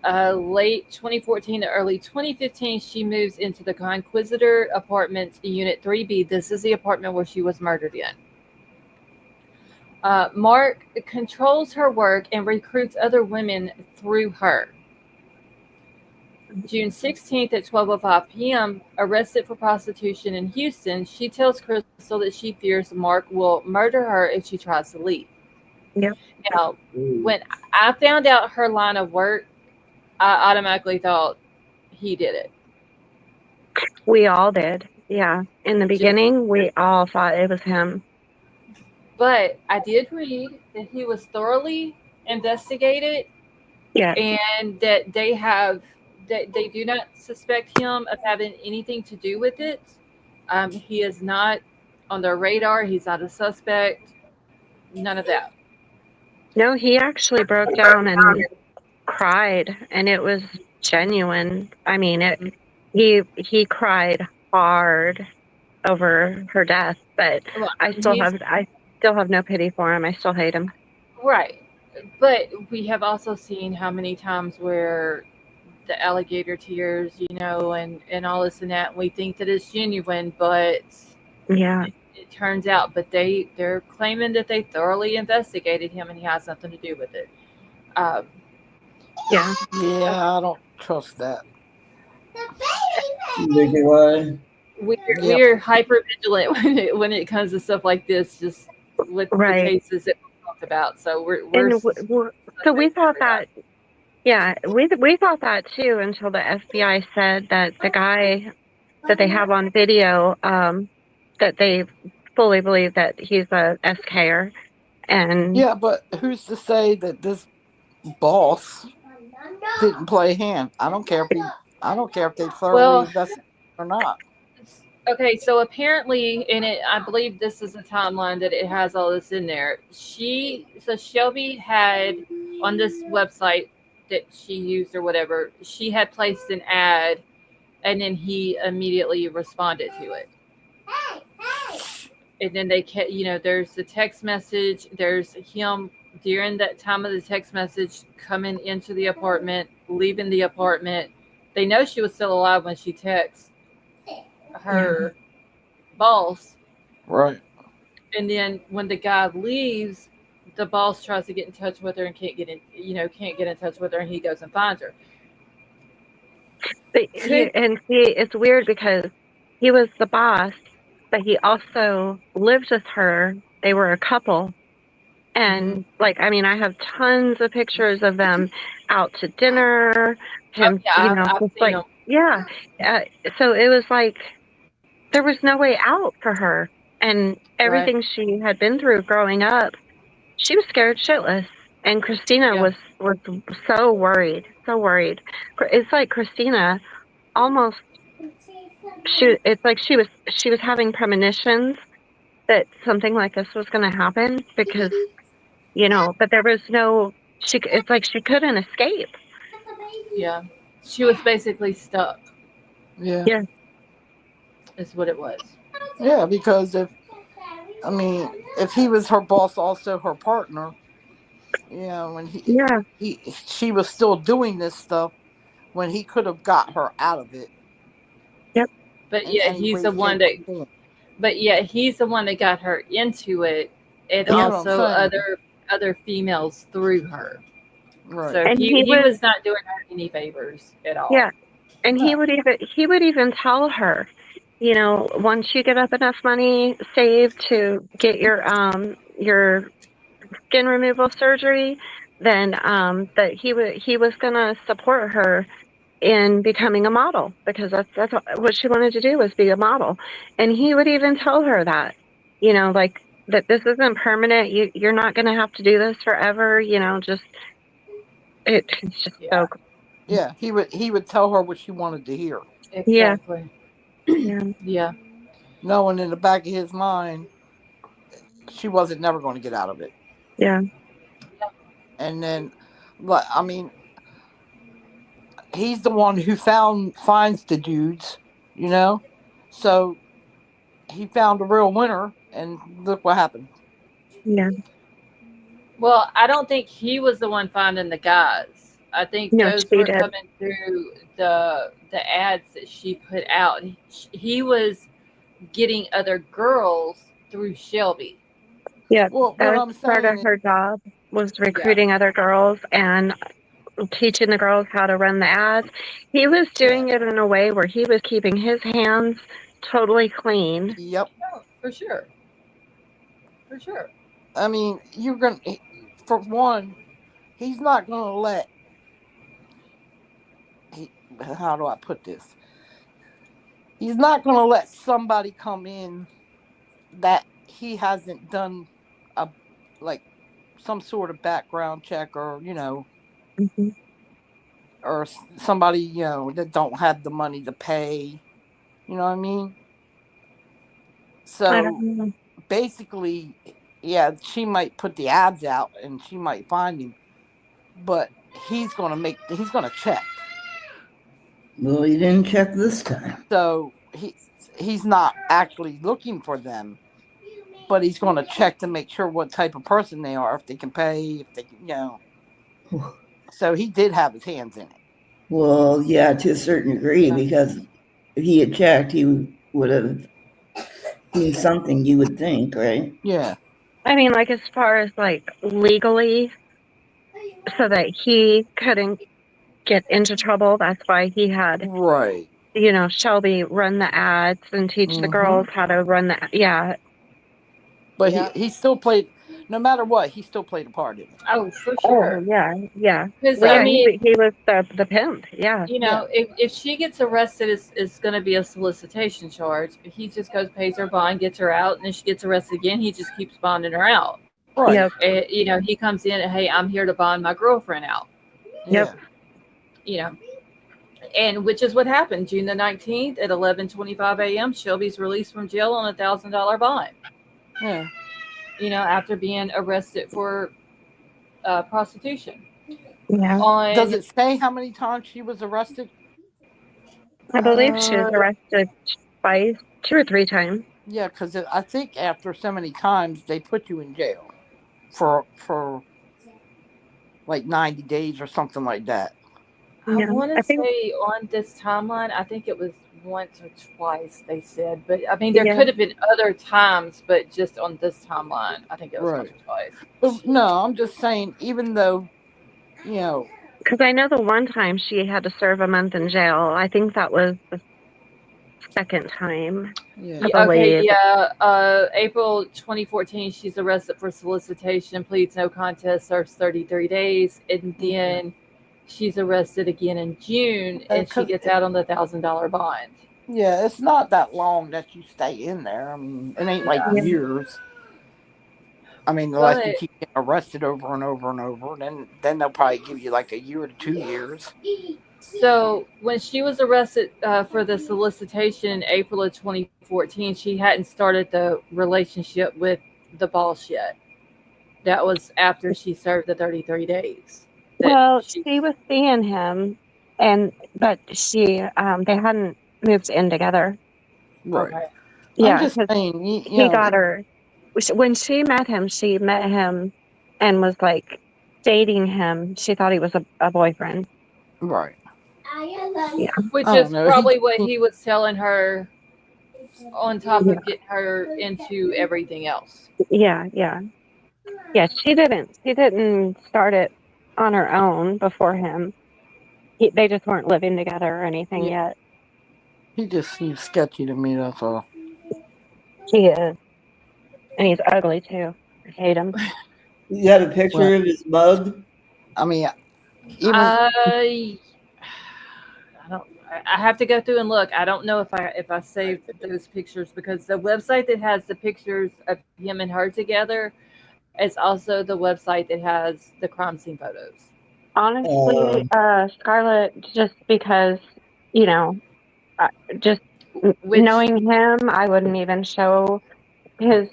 Late 2014 to early 2015, she moves into the Conquisitor Apartments, Unit 3B. This is the apartment where she was murdered in. Mark controls her work and recruits other women through her. June 16th at 12:05 p.m., arrested for prostitution in Houston, she tells Crystal that she fears Mark will murder her if she tries to leave. Yep. Now, Ooh. when I found out her line of work, I automatically thought he did it. We all did. Yeah. In the Just, beginning, we all thought it was him. but I did read that he was thoroughly investigated Yes. and that they do not suspect him of having anything to do with it. He is not on their radar. He's not a suspect. None of that. No, he actually broke down and cried, and it was genuine. I mean, he cried hard over her death, but Well, he's I still have no pity for him. I still hate him. right, but we have also seen how many times where the alligator tears, and all this and that. And we think that it's genuine, but Yeah. it turns out. But they're claiming that they thoroughly investigated him and he has nothing to do with it. Um, Yeah. Yeah, I don't trust that. Neither do I. Yep. We're hyper vigilant when it comes to stuff like this, just with the Right. cases that we talked about. So we're And so we suspect thought every time. that, yeah, we thought that too until the FBI said that the guy that they have on video, that they fully believe that he's a SKer. And Yeah, but who's to say that this boss didn't play a hand? I don't care if they thoroughly Well, invested or not. okay, so apparently, in it, I believe this is a timeline that it has all this in there. So Shelby had on this website that she used or whatever, she had placed an ad, and then he immediately responded to it. And then they kept, there's the text message, there's him during that time of the text message coming into the apartment, leaving the apartment. They know she was still alive when she texts yeah, her boss. Right. And then when the guy leaves, the boss tries to get in touch with her and can't get in touch with her, and he goes and finds her. but Could it's weird because he was the boss, but he also lived with her. They were a couple. hmm And like, I mean, I have tons of pictures of them out to dinner, Oh him, yeah, I've just seen like, him. yeah. Uh, so it was like there was no way out for her. And Right? everything she had been through growing up, she was scared shitless. And Christina Yeah. was so worried, so worried. It's like Christina almost it's like she was having premonitions that something like this was going to happen because but there was no it's like she couldn't escape. Yeah. She was basically stuck. Yeah. Yeah, Is what it was. Yeah, because I mean, if he was her boss, also her partner, when yeah, she was still doing this stuff when he could have got her out of it yep, But in yeah, any he's way, the one shape, that. or form. But yeah, he's the one that got her into it, and That's what I'm also saying. other females through her. Right. So and he was not doing her any favors at yeah, all. and No. he would even tell her, once you get up enough money saved to get your skin removal surgery, then that he was gonna support her in becoming a model because that's what she wanted to do was be a model. And he would even tell her that, like that this isn't permanent. You're not going to have to do this forever. Just it's just Yeah, so Yeah, he would tell her what she wanted to hear, yeah, exactly. yeah, Yeah, knowing in the back of his mind she wasn't never going to get out of it. yeah, And then, but I mean, he's the one who finds the dudes, you know. So he found a real winner, and look what happened. yeah. well, I don't think he was the one finding the guys. I think No, those she were did. coming through the ads that she put out. He was getting other girls through Shelby. Yeah, Well, that what was I'm part of saying is, her job was Yeah, recruiting other girls and teaching the girls how to run the ads. He was yeah, doing it in a way where he was keeping his hands totally clean. yep. oh, for sure, for sure. I mean, for one, he's not gonna let. How do I put this? He's not gonna let somebody come in that he hasn't done a like some sort of background check, or Mhm. somebody that don't have the money to pay. You know what I mean? I don't So know. basically, yeah, she might put the ads out and she might find him, but he's gonna check. Well, you didn't check this time. So he's not actually looking for them, but he's going to check to make sure what type of person they are, if they can pay, if they can, So he did have his hands in it. Well, yeah, to a certain degree, Yeah. because if he had checked, he would have seen something, you would think, right? Yeah. I mean, like as far as like legally, so that he couldn't get into trouble. That's why he had, Right. Shelby run the ads and teach the girls how to run the. Yeah. But Yeah. he still played. No matter what, he still played a part in it. Oh, for Oh sure. yeah, yeah. Because Well, I yeah, So mean, he was the pimp. Yeah. yeah, if she gets arrested, it's going to be a solicitation charge. He just goes, pays her bond, gets her out, and then she gets arrested again. He just keeps bonding her out. right. Yep. He comes in and, hey, I'm here to bond my girlfriend out. Yep. Yeah, You know, and which is what happened June the 19th at 11:25 a.m. Shelby's released from jail on $1,000 bond. yeah. After being arrested for prostitution. Yeah. Does On it say how many times she was arrested? I believe she was uh, arrested twice, 2 or 3 times. Yeah, because I think after so many times they put you in jail for like 90 days or something like that. I Yeah. want I to think. say on this timeline, I think it was once or twice they said, but I mean, there Yeah. could have been other times, but just on this timeline, I think it was once Right. or twice. But no, I'm just saying. Even though you know, Because I know the one time she had to serve a month in jail. I think that was the second time, I yeah, Yeah, okay, believe. yeah. April 2014, she's arrested for solicitation, pleads no contest, serves 33 days, and yeah, then she's arrested again in June, and she because gets out on the $1,000 bond. yeah, it's not that long that you stay in there. I mean, it ain't like Yeah. Yeah. years. I mean, unless you But keep getting arrested over and over and over, then they'll probably give you like a year to 2 years. so when she was arrested for the solicitation in April of 2014, she hadn't started the relationship with the boss yet. That was after she served the 33 days. That Well, she. she was seeing him, but they hadn't moved in together. Right. Okay. I'm Yeah, just because saying, he got her when she met him and was like dating him. She thought he was a boyfriend. right. Yeah. Which I don't is know. probably what he was telling her on top Yeah. of getting her into everything else. Yeah. Yeah. Yeah. She didn't start it on her own before him. They just weren't living together or anything Yeah, yet. he just seems sketchy to me. That's all. He is, and he's ugly too. I hate him. You got a Well, picture of his mug? I mean, even I I don't. I have to go through and look. I don't know if I saved those pictures because the website that has the pictures of him and her together is also the website that has the crime scene photos. Honestly, Um, Scarlett, just because, you know, I, just Which knowing him, I wouldn't even show his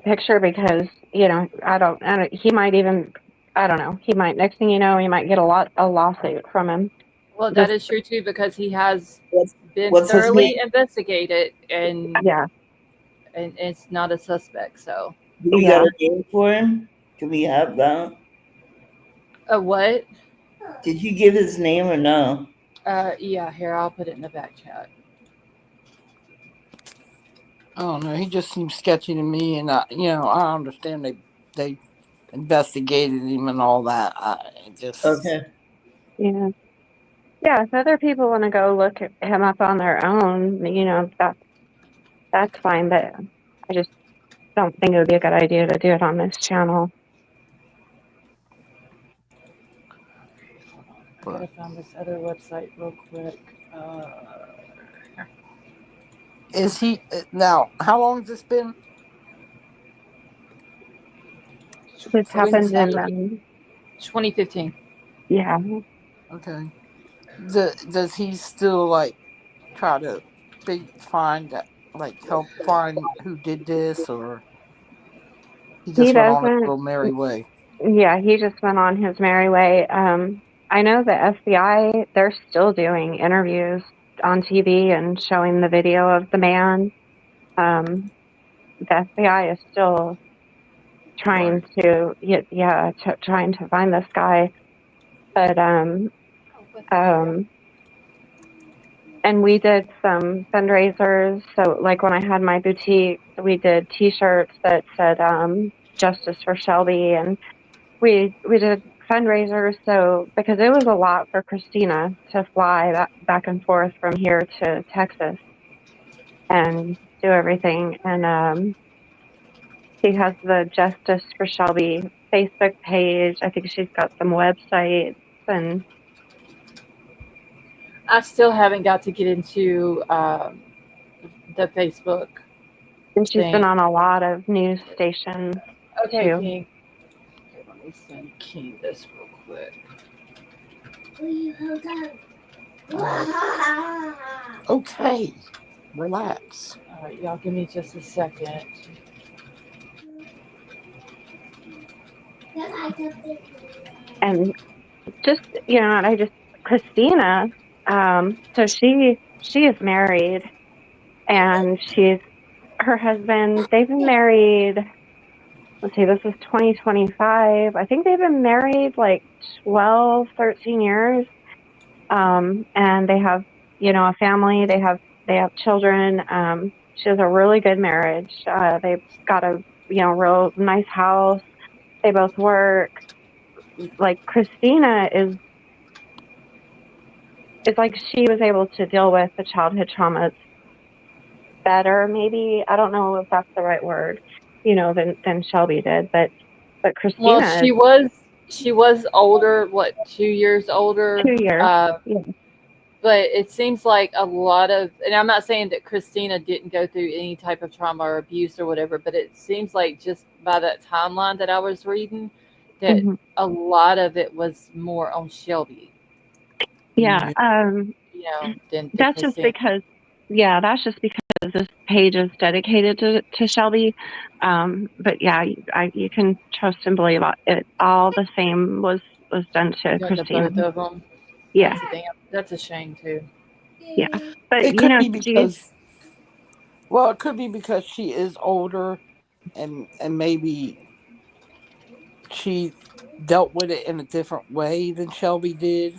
picture because, he might even, I don't know, he might, next thing you know, you might get a lawsuit from him. well, that Just, is true too because he has what's, been what's his name? thoroughly investigated and yeah, it's not a suspect. So Do you got yeah. a name for him? Can we have that? a what? Did you give his name or no? Yeah, here I'll put it in the back chat. I don't know. He just seems sketchy to me, and I understand they investigated him and all that. I just Okay. Yeah. Yeah, if other people want to go look him up on their own, that's fine, but I just don't think it would be a good idea to do it on this channel. I but gotta find this other website real quick. is he now? How long has this been? This Since happened in, 2015. yeah. okay. Does he still like try to find like help find who did this, or he He just went on his doesn't, little merry way? yeah, he just went on his merry way. I know the FBI, they're still doing interviews on TV and showing the video of the man. Um, the FBI is still Right. trying to, yeah, trying to find this guy. But, Oh, what the hell? um, and we did some fundraisers. So, like when I had my boutique, we did T-shirts that said "Justice for Shelby," and we did fundraiser. So because it was a lot for Christina to fly back and forth from here to Texas and do everything, and she has the Justice for Shelby Facebook page. I think she's got some websites, and I still haven't got to get into the Facebook she's been thing. on a lot of news stations Okay, too. King. Okay, let me send King this real quick. Okay, relax. All right, y'all give me just a second. And just I just Christina. So she is married, and she's her husband. They've been married. Let's see, this is 2025. I think they've been married like 12, 13 years. And they have, a family. They have children. She has a really good marriage. They've got a, real nice house. They both work. Like Christina is like she was able to deal with the childhood traumas better, maybe. I don't know if that's the right word, than Shelby did, but Well, Christina is she was older, what, 2 years older. 2 years. Yeah. But it seems like a lot of, and I'm not saying that Christina didn't go through any type of trauma or abuse or whatever, but it seems like just by that timeline that I was reading, that Mhm. a lot of it was more on Shelby, Yeah. Yeah. than That's just Christina. because, yeah, that's just because this page is dedicated to Shelby. But yeah, you can trust and believe it. All the same was done to Done to Christina. both of them. Yeah, That's a shame too. yeah. But It could be she's because, well, it could be because she is older, and maybe she dealt with it in a different way than Shelby did.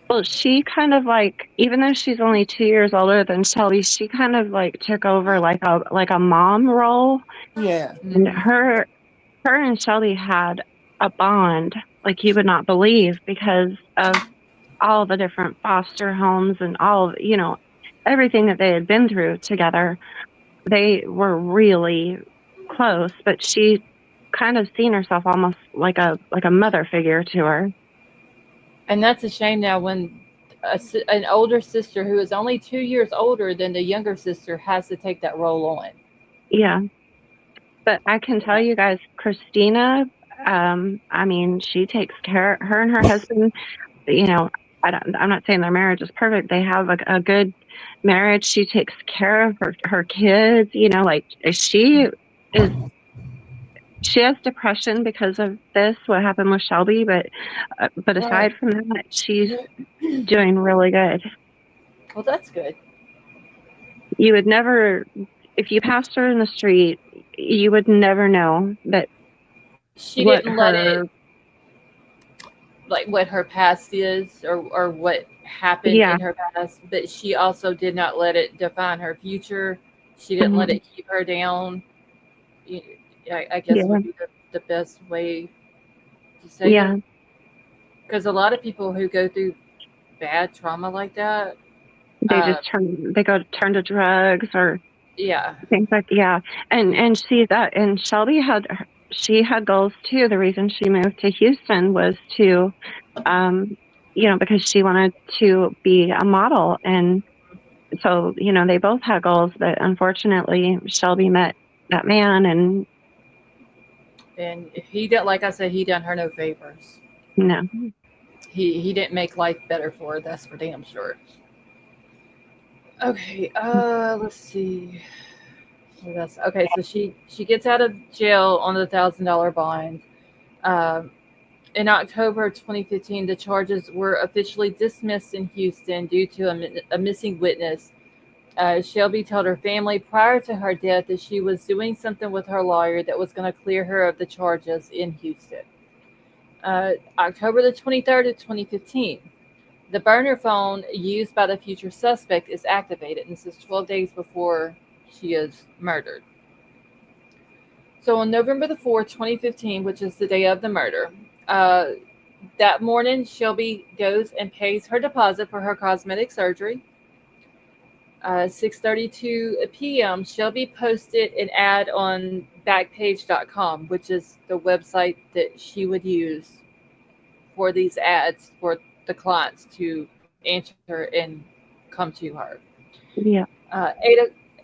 well, she kind of like, even though she's only 2 years older than Shelby, she kind of like took over like a mom role, Yeah. and Hmm. her and Shelby had a bond like you would not believe because of all the different foster homes and all, everything that they had been through together. They were really close, but she kind of seen herself almost like a mother figure to her. And that's a shame now when an older sister who is only 2 years older than the younger sister has to take that role on. Yeah. But I can tell you guys, Christina, I mean, she takes care, her and her husband, you know, I'm not saying their marriage is perfect. They have a good marriage. She takes care of her kids, like is, she has depression because of what happened with Shelby, but Right. aside from that, she's doing really good. Well, that's good. You would never, if you passed her in the street, you would never know that She what didn't let it, her, like what her past is, or what happened yeah. in her past, but she also did not let it define her future. She didn't let Mhm. it keep her down. Y- I guess Yeah, would be the best way to say yeah. it. Because a lot of people who go through bad trauma like that, They uh, just they go turn to drugs or yeah, things like, yeah. And see that, and she had goals too. The reason she moved to Houston was to, um, because she wanted to be a model, and so they both had goals. But unfortunately, Shelby met that man, and and he did, like I said, he done her no favors. no, He didn't make life better for her. That's for damn sure. Okay, let's see. What else? Okay, so she gets out of jail on the $1,000 bond. Um, in October 2015, the charges were officially dismissed in Houston due to a missing witness. Shelby told her family prior to her death that she was doing something with her lawyer that was going to clear her of the charges in Houston. October the 23rd of 2015, the burner phone used by the future suspect is activated, and this is 12 days before she is murdered. So on November the 4th, 2015, which is the day of the murder, Uh, that morning, Shelby goes and pays her deposit for her cosmetic surgery. 6:32 p.m. Shelby posted an ad on Backpage.com, which is the website that she would use for these ads for the clients to answer and come to her. Yeah.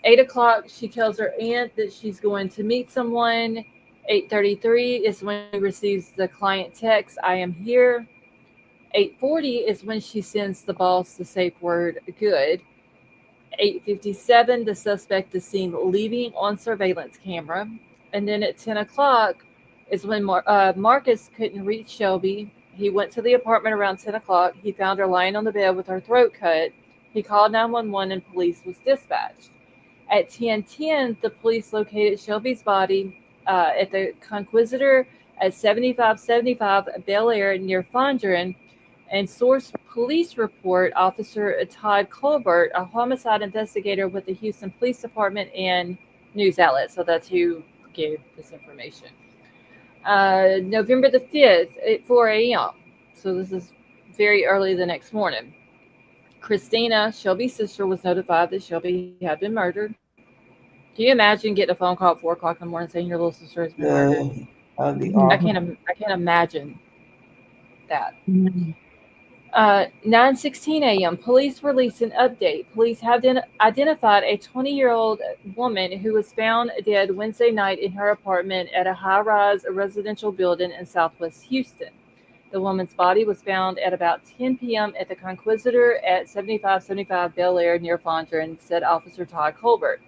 8 o'clock, she tells her aunt that she's going to meet someone. 8:33 is when she receives the client text, "I am here." 8:40 is when she sends the boss the safe word, "good." 8:57, the suspect is seen leaving on surveillance camera. And then at 10 o'clock is when Marcus couldn't reach Shelby. He went to the apartment around 10 o'clock. He found her lying on the bed with her throat cut. He called 911 and police was dispatched. At 10:10, the police located Shelby's body at the Conquisitor at 7575 Bel Air near Fondren, and source police report Officer Todd Colbert, a homicide investigator with the Houston Police Department and news outlet. So that's who gave this information. November the 5th at 4 a.m. So this is very early the next morning. Christina, Shelby's sister, was notified that Shelby had been murdered. Can you imagine getting a phone call at 4 o'clock in the morning saying your little sister has been murdered? That'd be I awful. can't. I can't imagine that. Mhm. 9:16 a.m. Police released an update. Police have identified a 20-year-old woman who was found dead Wednesday night in her apartment at a high-rise residential building in Southwest Houston. The woman's body was found at about 10 p.m. at the Conquisitor at 7575 Bel Air near Fondren, said Officer Todd Colbert,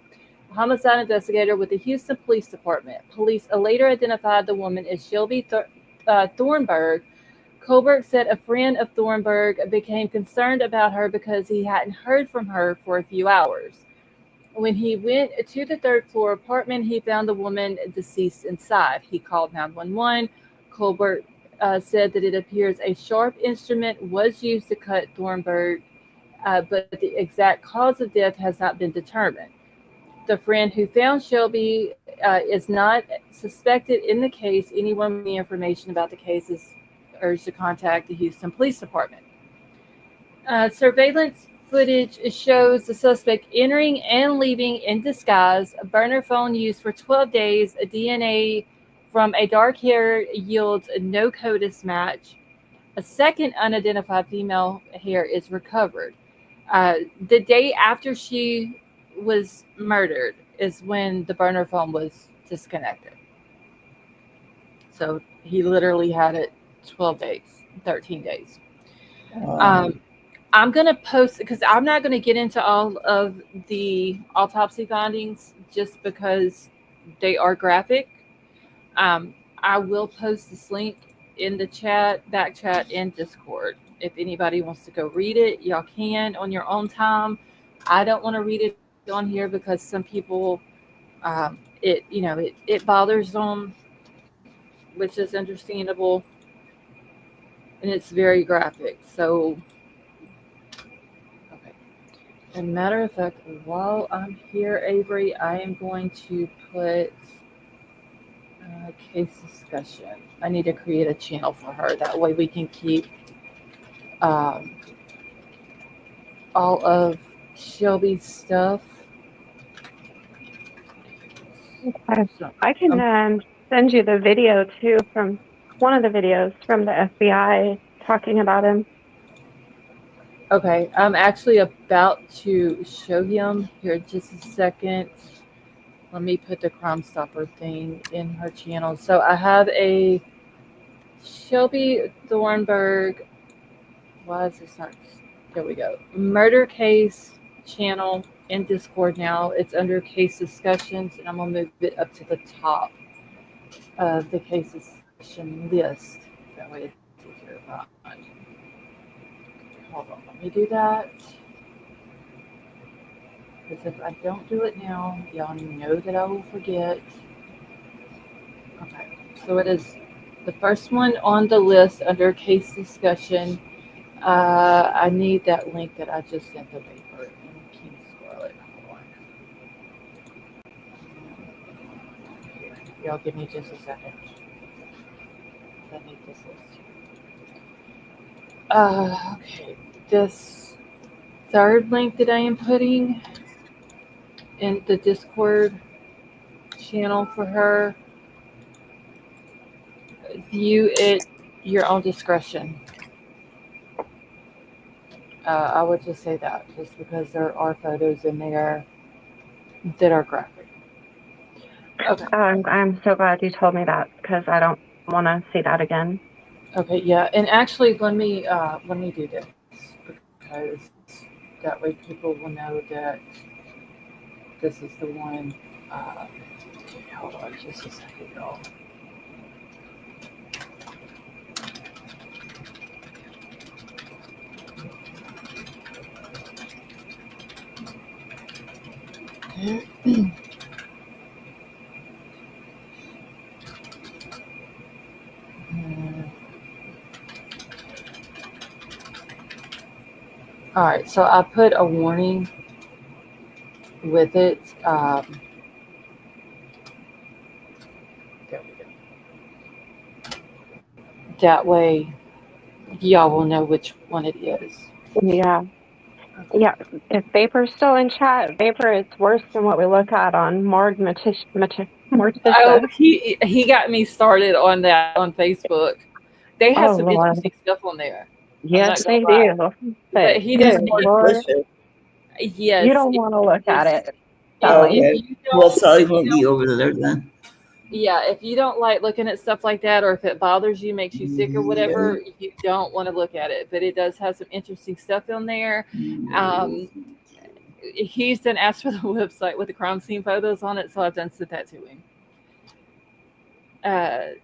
a homicide investigator with the Houston Police Department. Police later identified the woman as Shelby Thornburg. Colbert said a friend of Thornburg became concerned about her because he hadn't heard from her for a few hours. When he went to the third floor apartment, he found the woman deceased inside. He called 911. Colbert said that it appears a sharp instrument was used to cut Thornburg, but the exact cause of death has not been determined. The friend who found Shelby is not suspected in the case. Anyone with any information about the case is urged to contact the Houston Police Department. Surveillance footage shows the suspect entering and leaving in disguise. A burner phone used for 12 days. A DNA from a dark hair yields no CODIS match. A second unidentified female hair is recovered. The day after she was murdered is when the burner phone was disconnected. So he literally had it 12 days, 13 days. Um, Um, I'm going to post because I'm not going to get into all of the autopsy findings just because they are graphic. I will post this link in the chat, back chat, and Discord. If anybody wants to go read it, y'all can on your own time. I don't want to read it on here because some people, it bothers them, which is understandable, and it's very graphic. So, okay. As a matter of fact, while I'm here, Avery, I am going to put case discussion. I need to create a channel for her. That way we can keep um, all of Shelby's stuff. I, So, I can um, send you the video too from one of the videos from the FBI talking about him. okay, I'm actually about to show him here in just a second. Let me put the Crime Stopper thing in her channel. So I have a Shelby Thornburg. Why is this not? There we go. Murder case channel in Discord now. It's under case discussions, and I'm gonna move it up to the top of the case discussion list. That way it's easier to find. Hold on, let me do that. Because if I don't do it now, y'all know that I will forget. Okay, so it is the first one on the list under case discussion. I need that link that I just sent the paper in King Scarlet. Hold on. Y'all give me just a second. I need this list. Okay. This third link that I am putting in the Discord channel for her, view it your own discretion. I would just say that, just because there are photos in there that are graphic. Okay. I'm so glad you told me that because I don't want to see that again. Okay. Yeah. And actually, let me do this because that way people will know that this is the one. Uh, Hold on, just a second, y'all. All right, so I put a warning with it. There we go. That way, y'all will know which one it is. Yeah. Yeah. If Vapor's still in chat, Vapor is worse than what we look at on Oh, Morticia. he got me started on that on Facebook. They have Oh, some Lord. interesting stuff on there. I'm Yes, not gonna they lie, do. but But he Who's doesn't. good Lord, Morticia? you Yes, don't want to look at is it, Oh, if Sally. okay. you Well, don't Sally if you won't be don't over there then. yeah, if you don't like looking at stuff like that, or if it bothers you, makes you sick or Yeah. whatever, you don't want to look at it. But it does have some interesting stuff on there. Um, he's done asked for the website with the crime scene photos on it, so I've done sent that to him.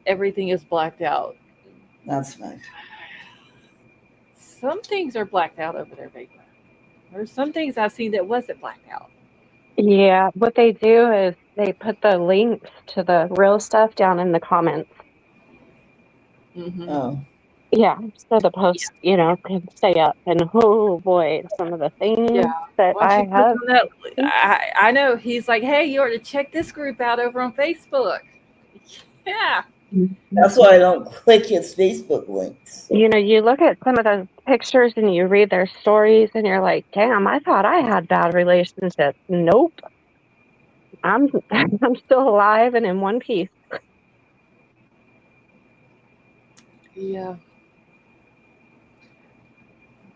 Everything is blacked out. That's nice. Some things are blacked out over there, Vapor. There's some things I've seen that wasn't blacked out. Yeah, what they do is they put the links to the real stuff down in the comments. Mm-hmm. Oh. Yeah, so the Yeah. post, can stay up. And oh boy, some of the Yeah. things that Once you I click have. on that, I know he's like, hey, you ought to check this group out over on Facebook. Yeah. That's why I don't click his Facebook links. You look at some of those pictures and you read their stories and you're like, damn, I thought I had bad relationships. Nope. I'm I'm still alive and in one piece. Yeah.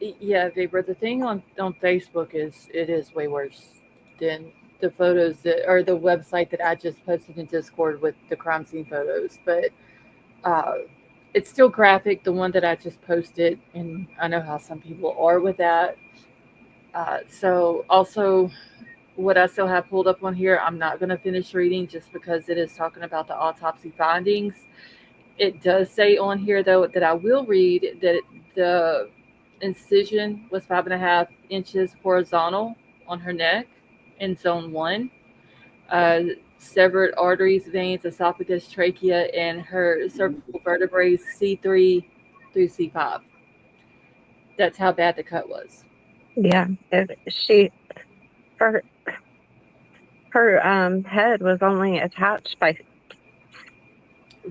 Yeah, Vapor. The thing on Facebook is it is way worse than the photos that or the website that I just posted in Discord with the crime scene photos. But uh, it's still graphic. The one that I just posted, and I know how some people are with that. So also, what I still have pulled up on here, I'm not going to finish reading just because it is talking about the autopsy findings. It does say on here though that I will read that the incision was 5.5 inches horizontal on her neck in zone one. Uh, Severed arteries, veins, esophagus, trachea, and her cervical vertebrae C3 through C5. That's how bad the cut was. Yeah. Her head was only attached by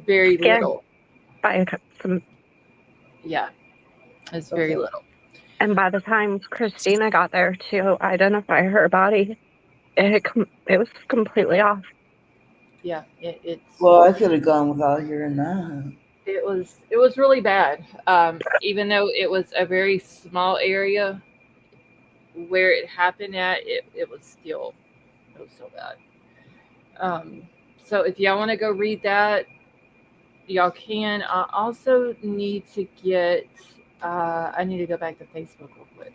Very skin little. by some. Yeah, it's very Okay. little. And by the time Christina got there to identify her body, it was completely off. Yeah, Well, I could have gone without hearing that. it was really bad. Even though it was a very small area where it happened at, it was so bad. Um, so if y'all want to go read that, y'all can. I also need to get. I need to go back to Facebook real quick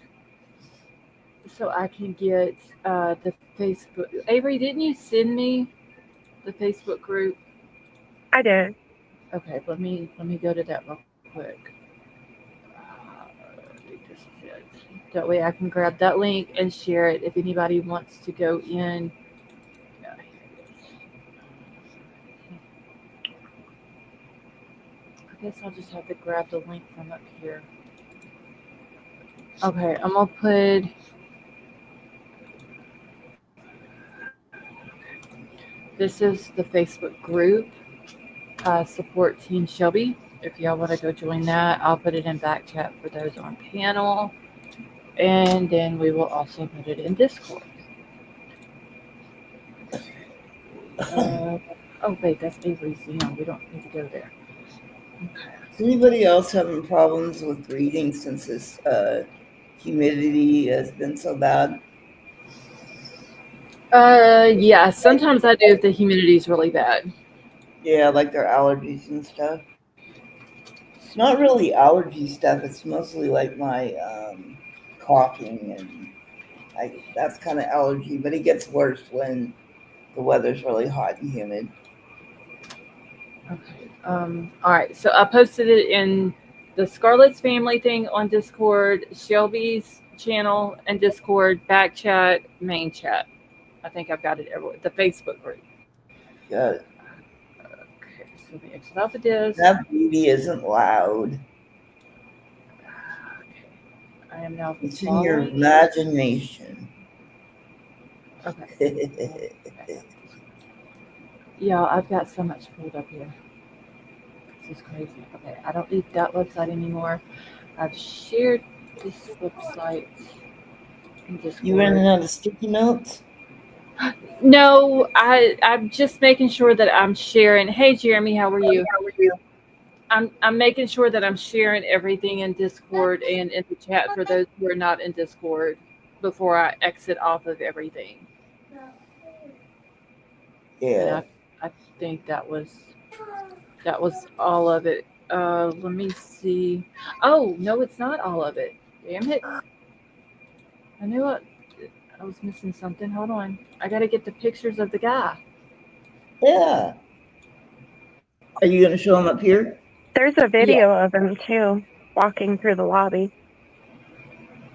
so I can get the Facebook. Avery, didn't you send me the Facebook group? I did. Okay, let me go to that real quick. I think this is it. That way I can grab that link and share it if anybody wants to go in. Yeah, here it is. I guess I'll just have to grab the link from up here. Okay, I'm gonna put. This is the Facebook group. Support Team Shelby. if y'all want to go join that, I'll put it in back chat for those on panel, and then we will also put it in Discord. Uh, oh wait, that's Avery's Zoom. We don't need to go there. Okay. Is anybody else having problems with breathing since this humidity has been so bad? Yeah, sometimes I do if the humidity is really bad. Yeah, like their allergies and stuff. It's not really allergy stuff. It's mostly like my coughing and that's kind of allergy, but it gets worse when the weather's really hot and humid. Okay. All right. So I posted it in the Scarlett's family thing on Discord, Shelby's channel and Discord, back chat, main chat. I think I've got it everywhere. The Facebook group. Good. Okay. So let me exit out the disc. That baby isn't loud. Okay. I am now It's in your following. imagination. Okay. Yeah, I've got so much pulled up here. This is crazy. Okay, I don't need that website anymore. I've shared this website in Discord. You running out of sticky notes? No, I'm just making sure that I'm sharing. Hey Jeremy, how are you? I'm making sure that I'm sharing everything in Discord and in the chat for those who are not in Discord before I exit off of everything. Yeah. And I think that was all of it. Let me see. Oh no, it's not all of it. Damn it! I knew it. I was missing something. Hold on. I gotta get the pictures of the guy. Yeah. Are you going to show them up here? There's a video of him too, walking through the lobby.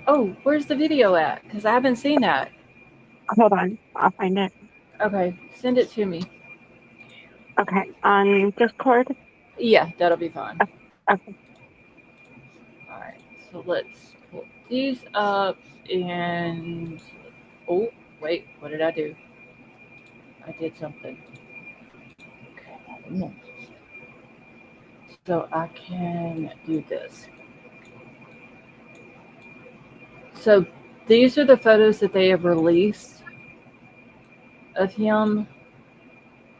Oh, where's the video at? Because I haven't seen that. Hold on, I'll find it. Okay, send it to me. Okay, on Discord? Yeah, that'll be fine. Okay. All right, so let's pull these up and. Oh, wait, what did I do? I did something. Okay. So I can do this. So these are the photos that they have released of him.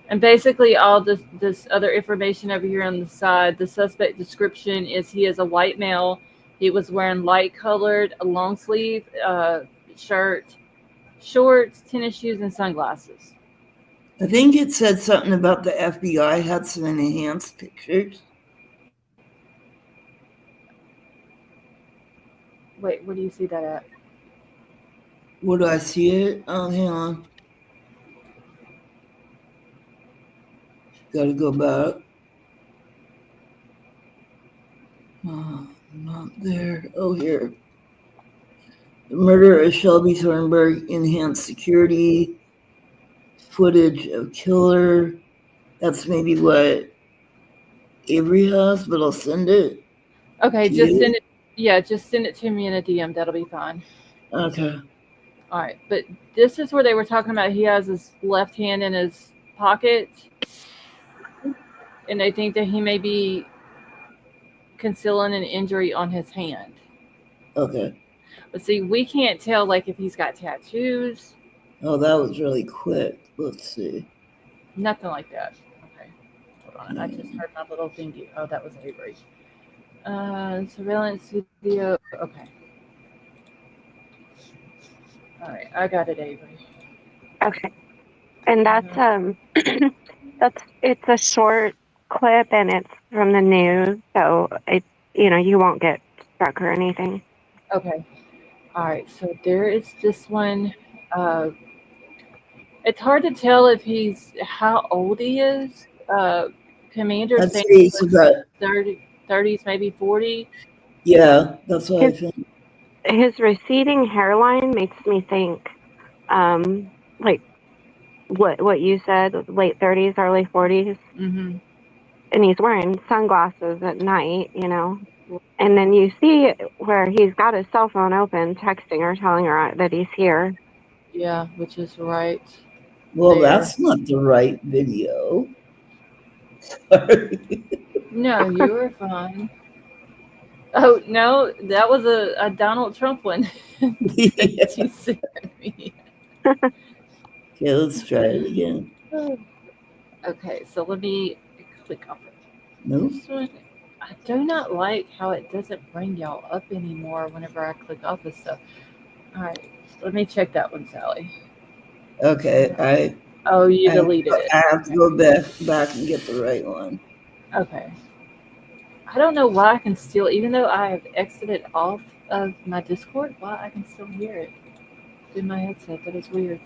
And basically all this other information over here on the side, the suspect description is he is a white male. He was wearing light colored, a long sleeve shirt, shorts, tennis shoes, and sunglasses. I think it said something about the FBI had some enhanced pictures. Wait, where do you see that at? Where do I see it? Oh, hang on. Gotta go back. Oh, not there. Oh, here. The murder of Shelby Thornburg, enhanced security, footage of killer. That's maybe what Avery has, but I'll send it. Okay, just send it. Yeah, just send it to me in a DM. That'll be fine. Okay. All right, but this is where they were talking about he has his left hand in his pocket, and they think that he may be concealing an injury on his hand. Okay. But see, we can't tell like if he's got tattoos. Oh, that was really quick. Let's see. Nothing like that. Okay, hold on. I just heard my little thingy. Oh, that was Avery. Surveillance video. Okay. All right, I got it, Avery. Okay, and that's it's a short clip and it's from the news, so it you won't get struck or anything. Okay. All right, so there is this one. It's hard to tell if he's how old he is. Commander That's saying about 30s, maybe 40. Yeah, that's what I think. His receding hairline makes me think, like what you said, late 30s, early 40s. Mm-hmm. And he's wearing sunglasses at night, And then you see where he's got his cell phone open, texting her, telling her that he's here. Yeah, which is right. Well, there. That's not the right video. Sorry. No, you were fine. Oh no, that was a Donald Trump one Yeah. that you sent me. Okay, let's try it again. Okay, so let me click off it. Nope. This one, I do not like how it doesn't bring y'all up anymore whenever I click off this stuff. All right, let me check that one, Sally. Okay, Oh, you I deleted it. I have to Okay. go back and get the right one. Okay. I don't know why I can still, even though I have exited off of my Discord, why I can still hear it in my headset. That is weird.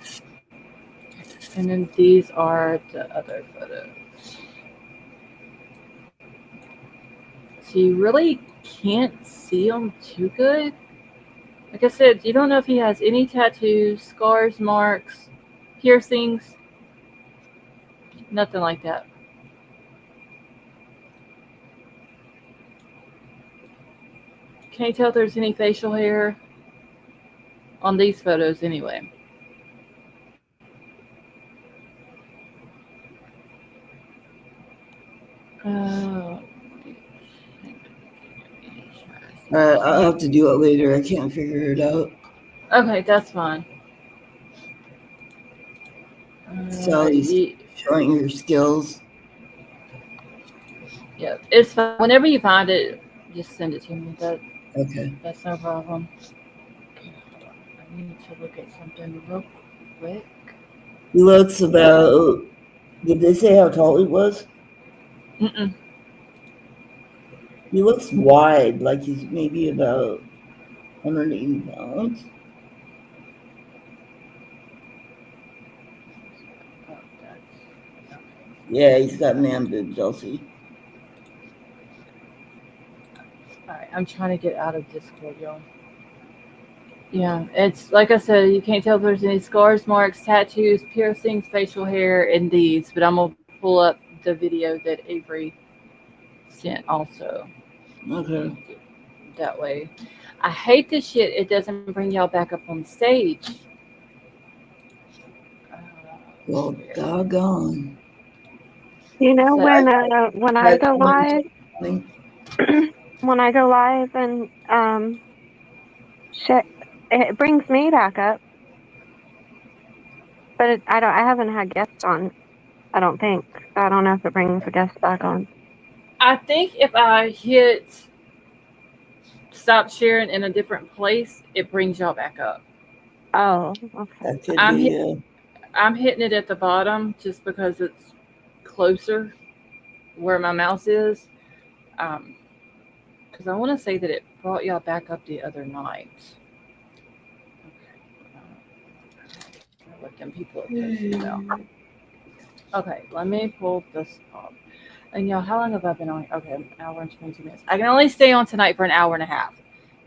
And then these are the other photos. So you really can't see them too good. Like I said, you don't know if he has any tattoos, scars, marks, piercings, nothing like that. Can't tell if there's any facial hair on these photos anyway. Oh, I'll have to do it later. I can't figure it out. okay, that's fine. Sally's showing her skills. Yeah, it's fine. Whenever you find it, just send it to me. Okay. That's no problem. Okay, hold on. I need to look at something real quick. He looks about. Did they say how tall he was? Mm-mm. He looks wide, like he's maybe about 180 pounds. Oh, that's okay. Yeah, he's got man boobs, Elsie. All right, I'm trying to get out of Discord, y'all. Yeah, it's like I said, you can't tell if there's any scars, marks, tattoos, piercings, facial hair, and these. But I'm gonna pull up the video that Avery sent also. Okay. That way, I hate this shit. It doesn't bring y'all back up on stage. Uh, Well, where? doggone. You know, So, when I That's go live, funny. when I go live and shit, it brings me back up, but I haven't had guests on. I don't think. I don't know if it brings the guests back on. I think if I hit stop sharing in a different place, it brings y'all back up. Oh, okay. That could I'm hit, be. I'm hitting it at the bottom just because it's closer where my mouse is. Um, because I want to say that it brought y'all back up the other night. Okay, what them people are posting about. Okay, let me pull this up. And y'all, how long have I been on? Okay, an hour and 22 minutes. I can only stay on tonight for an hour and a half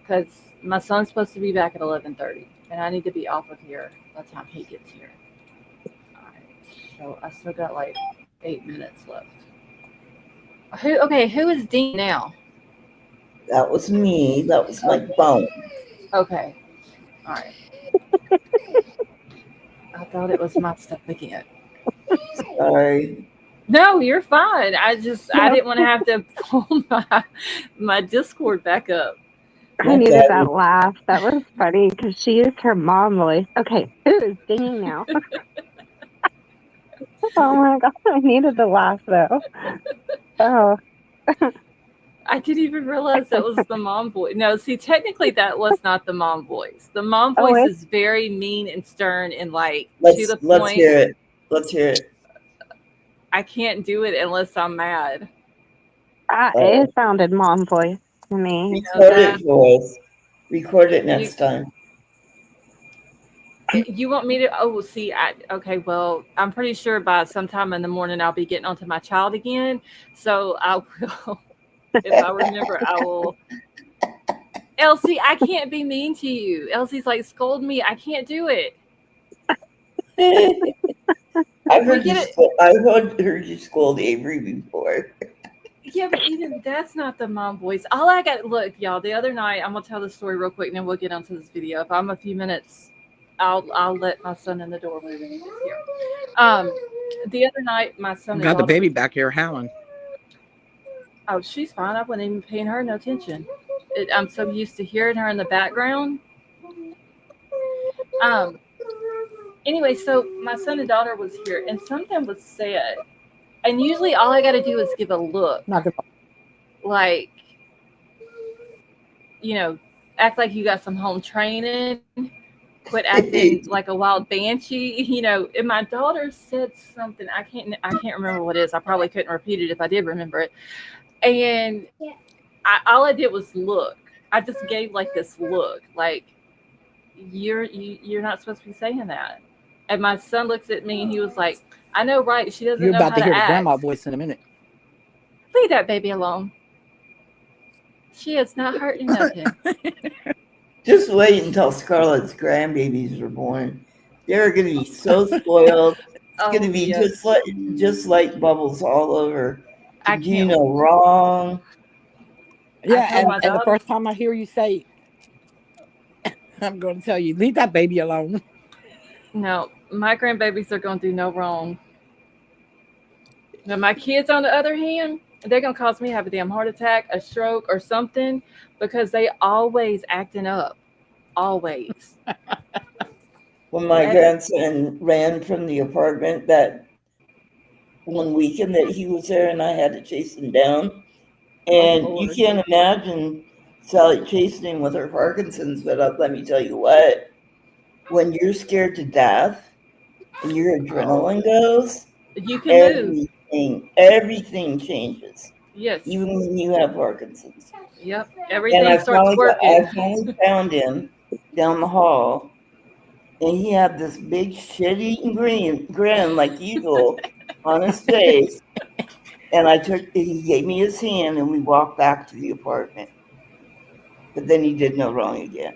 because my son's supposed to be back at 11:30, and I need to be off of here by the time he gets here. All right, so I still got like 8 minutes left. Who? Okay, who is Dean now? That was me. That was my phone. Okay, all right. I thought it was my stuff again. Sorry. No, you're fine. I No, didn't want to have to pull my Discord back up. I That needed guy that was. laugh. That was funny because she used her mom voice. Okay, who is dinging now? Oh my god, I needed the laugh though. Oh, I didn't even realize that was the mom voice. No, see, technically that was not the mom voice. The mom oh, voice is very mean and stern and like to the Let's point. hear it. Let's hear it. I can't do it unless I'm mad. it Oh, sounded mom voice to me. You know record that it for us. Record it you next time. you want me to? Oh, see, I okay. Well, I'm pretty sure by sometime in the morning I'll be getting onto my child again. So I will, if I remember, I will. Elsie, I can't be mean to you. Elsie's like scold me. I can't do it. We get it. Heard you scold Avery before. Yeah, but even that's not the mom voice. All I got, look, y'all. The other night, I'm gonna tell the story real quick, and then we'll get onto this video. If I'm a few minutes, I'll let my son in the door when he gets here. The other night, my son is Got the also baby back here howling. Oh, she's fine. I wasn't even paying her no attention. I'm so used to hearing her in the background. Um. Anyway, so my son and daughter was here, and something was said, and usually all I got to do is give a look, Not gonna. like you know, act like you got some home training, quit acting like a wild banshee, And my daughter said something. I can't remember what it is. I probably couldn't repeat it if I did remember it. And all I did was look. I just gave like this look, like you're not supposed to be saying that. And my son looks at me and he was like, "I know, right? She doesn't You're know about how to to hear the act. grandma voice in a minute. Leave that baby alone. She is not hurting nothing." Just wait until Scarlett's grandbabies are born. They're going to be so spoiled. It's going to Oh be yes, just like Bubbles all over. I Can do can't. no wrong. I Yeah, told my and the daughter, first time I hear you say, I'm going to tell you, leave that baby alone. no, my grandbabies are gonna do no wrong. Now my kids, on the other hand, they're gonna cause me to have a damn heart attack, a stroke, or something because they always acting up. Always. When my And grandson ran from the apartment that one weekend that he was there and I had to chase him down. Oh, And you Lord. can't imagine Sally chasing him with her Parkinson's, but let me tell you what, when you're scared to death and your Oh, adrenaline goes, you can move. everything changes, Yes. even when you have Parkinson's. Yep. And Everything starts I working. finally found him down the hall, and he had this big shit-eating grin like usual on his face. And he gave me his hand, and we walked back to the apartment. But then he did no wrong again.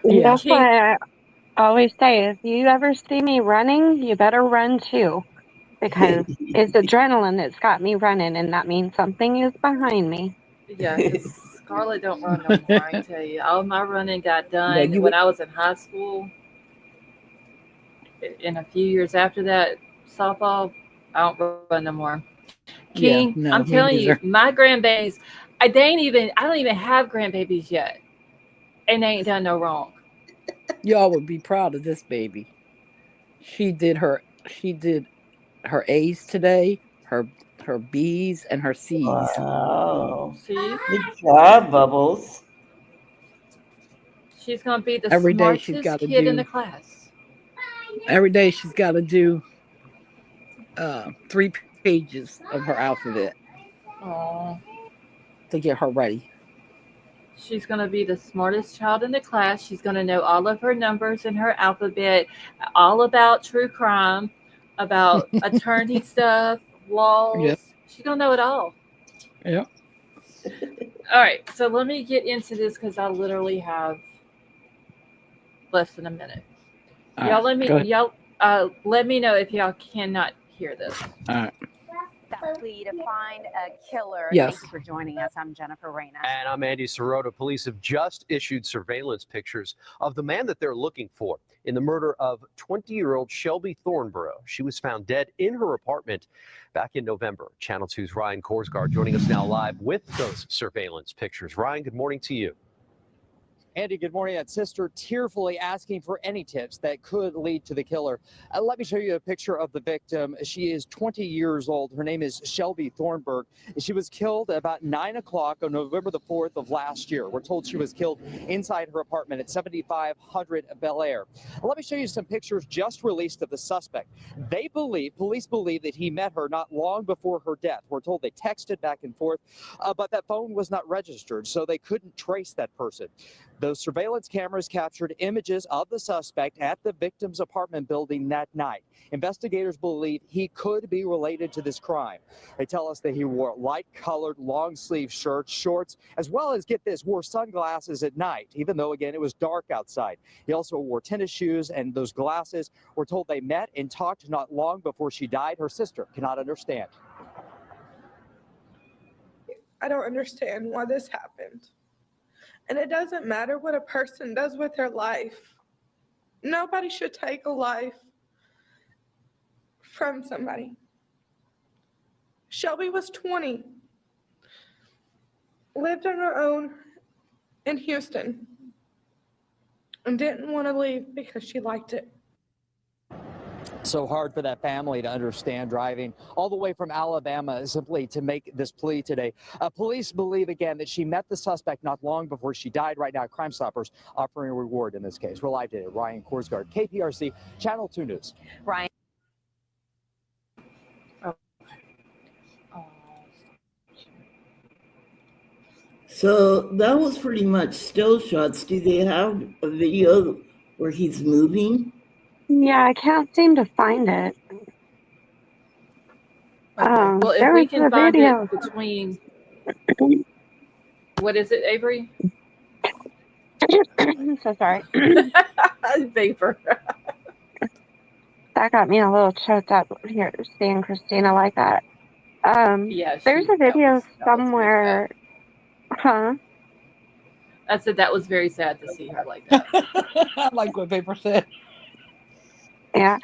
And yeah. that's King. why I always say, if you ever see me running, you better run too, because it's adrenaline that's got me running, and that means something is behind me. Yeah, because Scarlett don't run no more. I tell you, all my running got Yeah, done when I was in high school. And a few years after that, softball, I don't run no more. King, yeah, I'm no, telling me you, neither. my grandbabies, I don't even have grandbabies yet, and they ain't done no wrong. Y'all would be proud of this baby. She did her A's today, her B's and her C's. Wow. See, Good job, Bubbles. she's gonna be the Every day she's smartest got to kid in the do class. every day she's got to do 3 pages of her alphabet Oh, to get her ready. she's gonna be the smartest child in the class. She's gonna know all of her numbers in her alphabet, all about true crime, about attorney stuff, Yep. laws. She's gonna know it all. Yep. All right, so let me get into this because I literally have less than a minute. All right. Go ahead. Y'all let me know if y'all cannot hear this. All right. That plea to find a killer. Yes. Thank you for joining us. I'm Jennifer Reyna. And I'm Andy Sirota. Police have just issued surveillance pictures of the man that they're looking for in the murder of 20-year-old Shelby Thornborough. She was found dead in her apartment back in November. Channel 2's Ryan Korsgaard joining us now live with those surveillance pictures. Ryan, good morning to you. Andy, good morning. That sister tearfully asking for any tips that could lead to the killer. Let me show you a picture of the victim. She is 20 years old. Her name is Shelby Thornburg. She was killed about 9 o'clock on November the 4th of last year. We're told she was killed inside her apartment at 7500 Bel Air. Let me show you some pictures just released of the suspect. Police believe that he met her not long before her death. We're told they texted back and forth, but that phone was not registered, so they couldn't trace that person. Those surveillance cameras captured images of the suspect at the victim's apartment building that night. Investigators believe he could be related to this crime. They tell us that he wore light-colored long-sleeve shirts, shorts, as well as, get this, wore sunglasses at night, even though, again, it was dark outside. He also wore tennis shoes and those glasses. We're told they met and talked not long before she died. Her sister cannot understand. I don't understand why this happened. And it doesn't matter what a person does with their life. Nobody should take a life from somebody. Shelby was 20. lived on her own in Houston and didn't want to leave because she liked it. So hard for that family to understand, driving all the way from Alabama simply to make this plea today. Police believe again that she met the suspect not long before she died. Right now, Crime Stoppers offering a reward in this case. We're live today. Ryan Korsgaard, KPRC, Channel 2 News. Ryan. So that was pretty much still shots. Do they have a video where he's moving? Yeah, I can't seem to find it. Okay. Well, if there we was can a find video. it between, what is it, Avery? I'm so sorry. Vapor. That got me a little choked up here, seeing Christina like that. Yeah, There's a video somewhere. Huh? I said that was very sad to see her like that. I like what Vapor said. Yeah.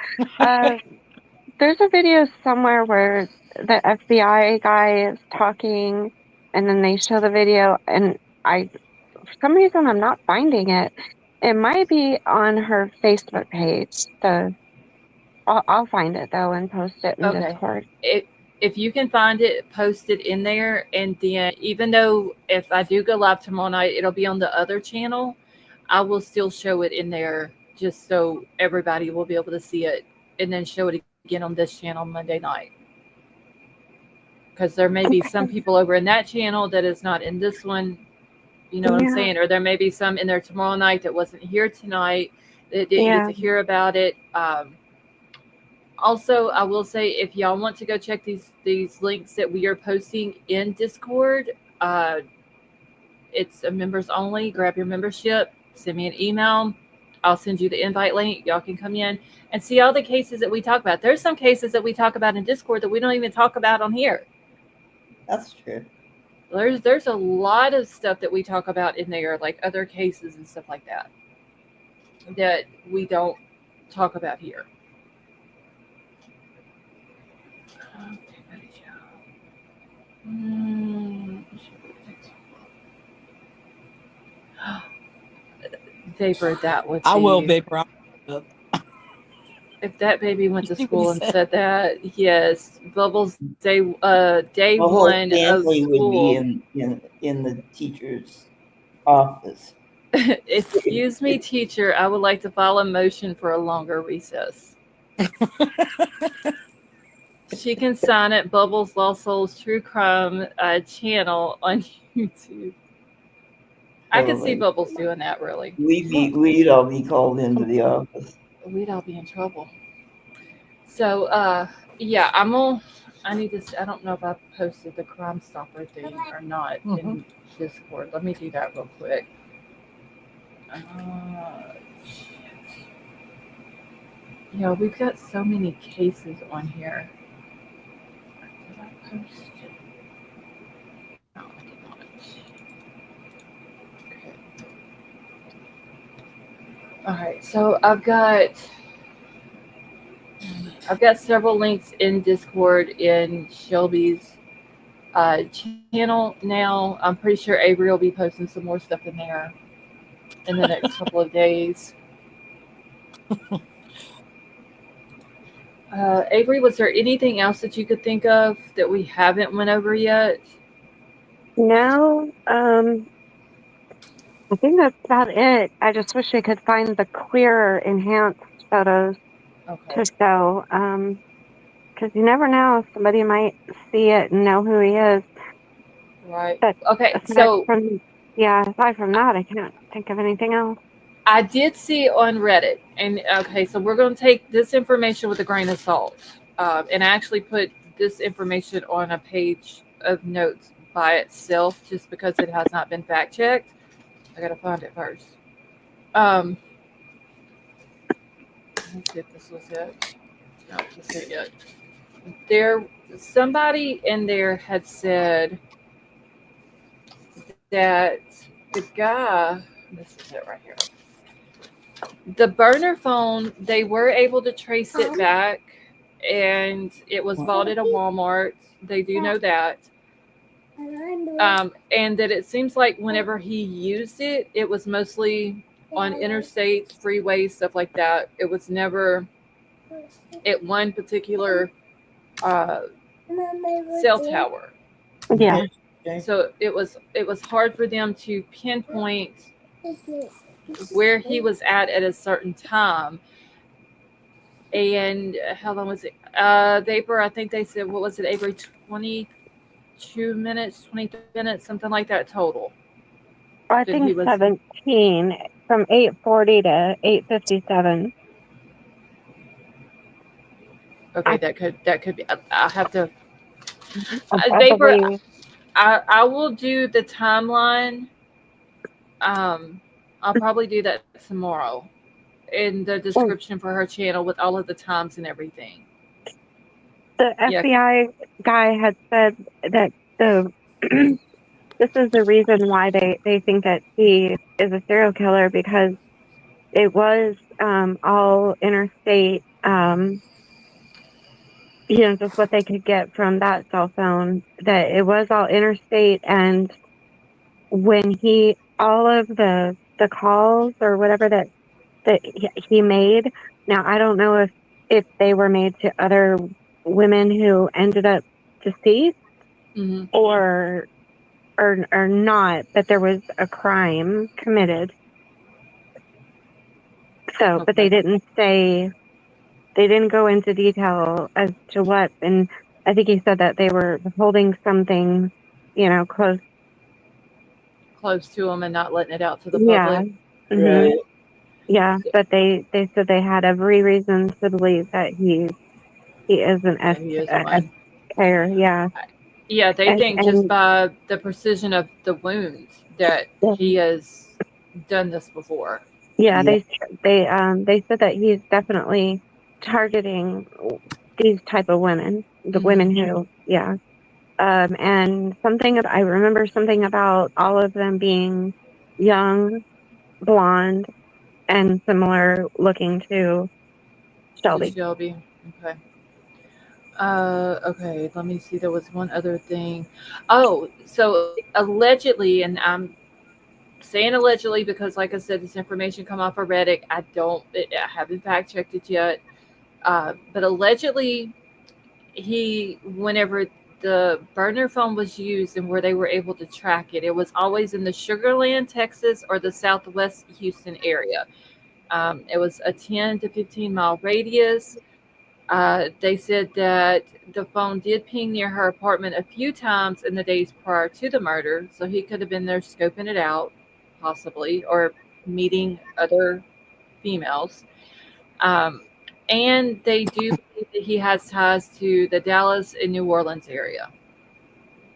There's a video somewhere where the FBI guy is talking, and then they show the video, and for some reason, I'm not finding it. It might be on her Facebook page, so I'll find it though and post it in Discord. If you can find it, post it in there, and then even though if I do go live tomorrow night, it'll be on the other channel, I will still show it in there just so everybody will be able to see it, and then show it again on this channel Monday night. Because there may be some people over in that channel that is not in this one, you know what I'm saying? Or there may be some in there tomorrow night that wasn't here tonight that didn't get to hear about it. Also, I will say, if y'all want to go check these links that we are posting in Discord, it's a members only. Grab your membership, send me an email. I'll send you the invite link. Y'all can come in and see all the cases that we talk about. There's some cases that we talk about in Discord that we don't even talk about on here. That's true. There's a lot of stuff that we talk about in there, like other cases and stuff like that we don't talk about here. Vapor, that would be... I will, Vapor. If that baby went to school and said that, yes, Bubbles day one of school would be in the teacher's office. Excuse me, teacher. I would like to file a motion for a longer recess. She can sign it. Bubbles Law Souls True Crime channel on YouTube. I could see Bubbles doing that. Really, we'd all be called into the office. We'd all be in trouble. So, yeah, I need to. I don't know if I posted the Crime Stopper thing or not in Discord. Let me do that real quick. Yeah, we've got so many cases on here. Did I post it? No, I did not. Okay. All right, so I've got several links in Discord in Shelby's channel now. I'm pretty sure Avery will be posting some more stuff in there in the next couple of days. Avery, was there anything else that you could think of that we haven't went over yet? No, I think that's about it. I just wish we could find the clearer, enhanced photos to show, because you never know, somebody might see it and know who he is. Right. But okay, aside from that, I can't think of anything else. I did see on Reddit, and so we're going to take this information with a grain of salt. And I actually put this information on a page of notes by itself just because it has not been fact checked. I got to find it first. Let's see if this was it. No, this isn't it. Somebody in there had said that the guy, this is it right here. The burner phone, they were able to trace it back, and it was bought at a Walmart. They do know that. And that it seems like whenever he used it, it was mostly on interstates, freeways, stuff like that. It was never at one particular uh, cell tower. Yeah. Okay. So it was hard for them to pinpoint where he was at a certain time. And how long was it? Vapor, I think they said, what was it, every 22 minutes, 23 minutes, something like that total. I That he think was 17 from 8:40 to 8:57. okay. That could be. I have to. I Vapor. believe. I will do the timeline. Um, I'll probably do that tomorrow in the Well, description for her channel with all of the times and everything. the Yeah. FBI guy had said that the this is the reason why they think that he is a serial killer, because it was all interstate, just what they could get from that cell phone, that it was all interstate. And when all of the calls or whatever that he made, now I don't know if they were made to other women who ended up deceased, Hmm. or not, but there was a crime committed. So, but Okay. they didn't go into detail as to what. And I think he said that they were holding something, close. Close to him and not letting it out to the Yeah. public. Hmm. Right. Yeah. But they said they had every reason to believe that he is an That he is a one. player. Yeah. Yeah, they think just And by the precision of the wounds that he has done this before. yeah, Yeah. they said that he's definitely targeting these type of women, the Hmm. women who, yeah. And I remember something about all of them being young, blonde, and similar looking to To Shelby. Shelby. Okay. Okay, let me see. There was one other thing. Oh, so allegedly, and I'm saying allegedly because, like I said, this information come off of Reddit. I haven't fact checked it yet. But allegedly, whenever the burner phone was used and where they were able to track it, it was always in the Sugarland, Texas, or the Southwest Houston area. It was a 10 to 15-mile radius. They said that the phone did ping near her apartment a few times in the days prior to the murder, so he could have been there scoping it out, possibly, or meeting other females. Um, and they do believe that he has ties to the Dallas and New Orleans area.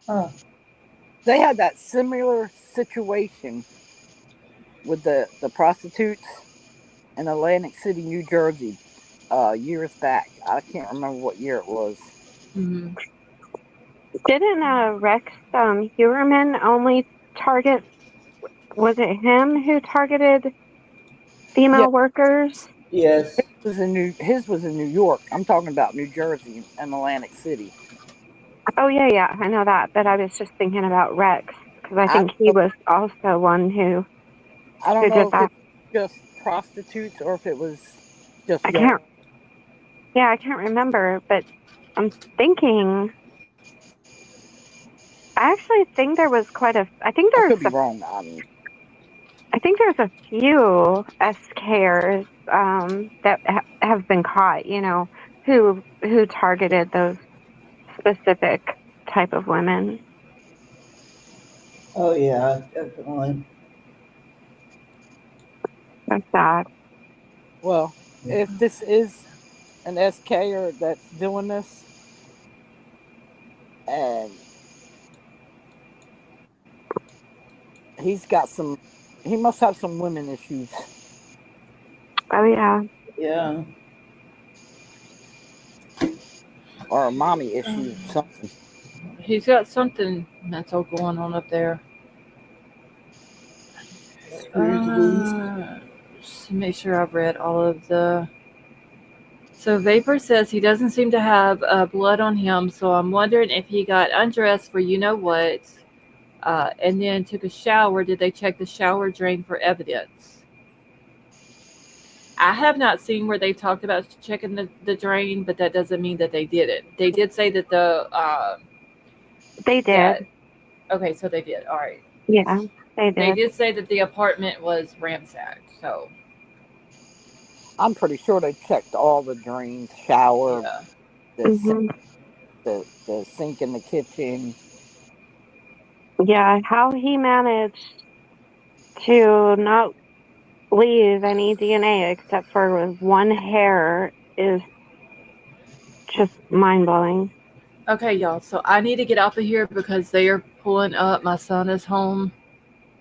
Huh. They had that similar situation with the prostitutes in Atlantic City, New Jersey, years back. I can't remember what year it was. Hmm. Didn't Rex Huerman only target? Was it him who targeted Yeah, female workers? Yes. his was in New York. I'm talking about New Jersey and Atlantic City. Oh yeah, I know that. But I was just thinking about Rex, because I I think don't he know, was also one I don't who know did if that. it's just prostitutes or if it was just I young. can't. Yeah, I can't remember, but I'm thinking. I actually think there was quite a. I could be wrong. I mean, I think there's a few SKers that have been caught. Who targeted those specific type of women. Oh yeah, definitely. That's sad. well, Yeah. if this is an SKer that's doing this, and he's got some, he must have some women issues Oh yeah. Yeah. or mommy issues, something. He's got something that's all going on up there. Screws loose. Just to make sure I've read all of the. So Vapor says he doesn't seem to have blood on him, so I'm wondering if he got undressed for you know what. and then took a shower. Did they check the shower drain for evidence? I have not seen where they've talked about checking the drain, but that doesn't mean that they did it. They did say that They that did. okay, so they did. All right, Yeah, they they did. did say that the apartment was ransacked. So I'm pretty sure they checked all the drains, shower, yeah, the sink, Hmm. the sink in the kitchen. Yeah, how he managed to not leave any DNA except for one hair is just mind blowing. okay, y'all. So I need to get off of here because they are pulling up. My son is home.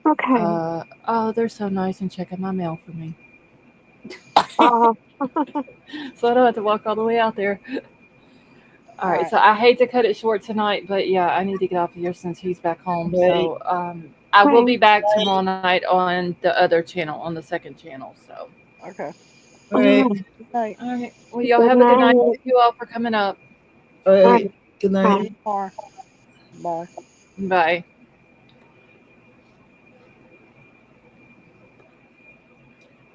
Okay. Oh, they're so nice and checking my mail for me, Oh, so I don't have to walk all the way out there. All All right, right. so I hate to cut it short tonight, but yeah, I need to get off of here since he's back home. Right. So I will be okay. back tomorrow night on the other channel, on the second channel. So, Okay. All All right. right. Good night. all right, well, y'all Good have a good night. night. Thank you all for coming up. All All right. right. Good See night. you Bye. tomorrow. Bye. Bye.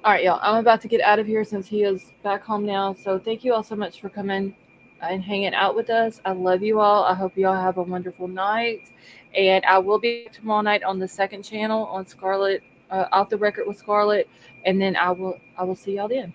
All right, y'all. I'm about to get out of here since he is back home now. So thank you all so much for coming and hanging out with us. I love you all. I hope you all have a wonderful night. And I will be back tomorrow night on the second channel on Scarlet, off the record with Scarlet. And then I will see y'all then.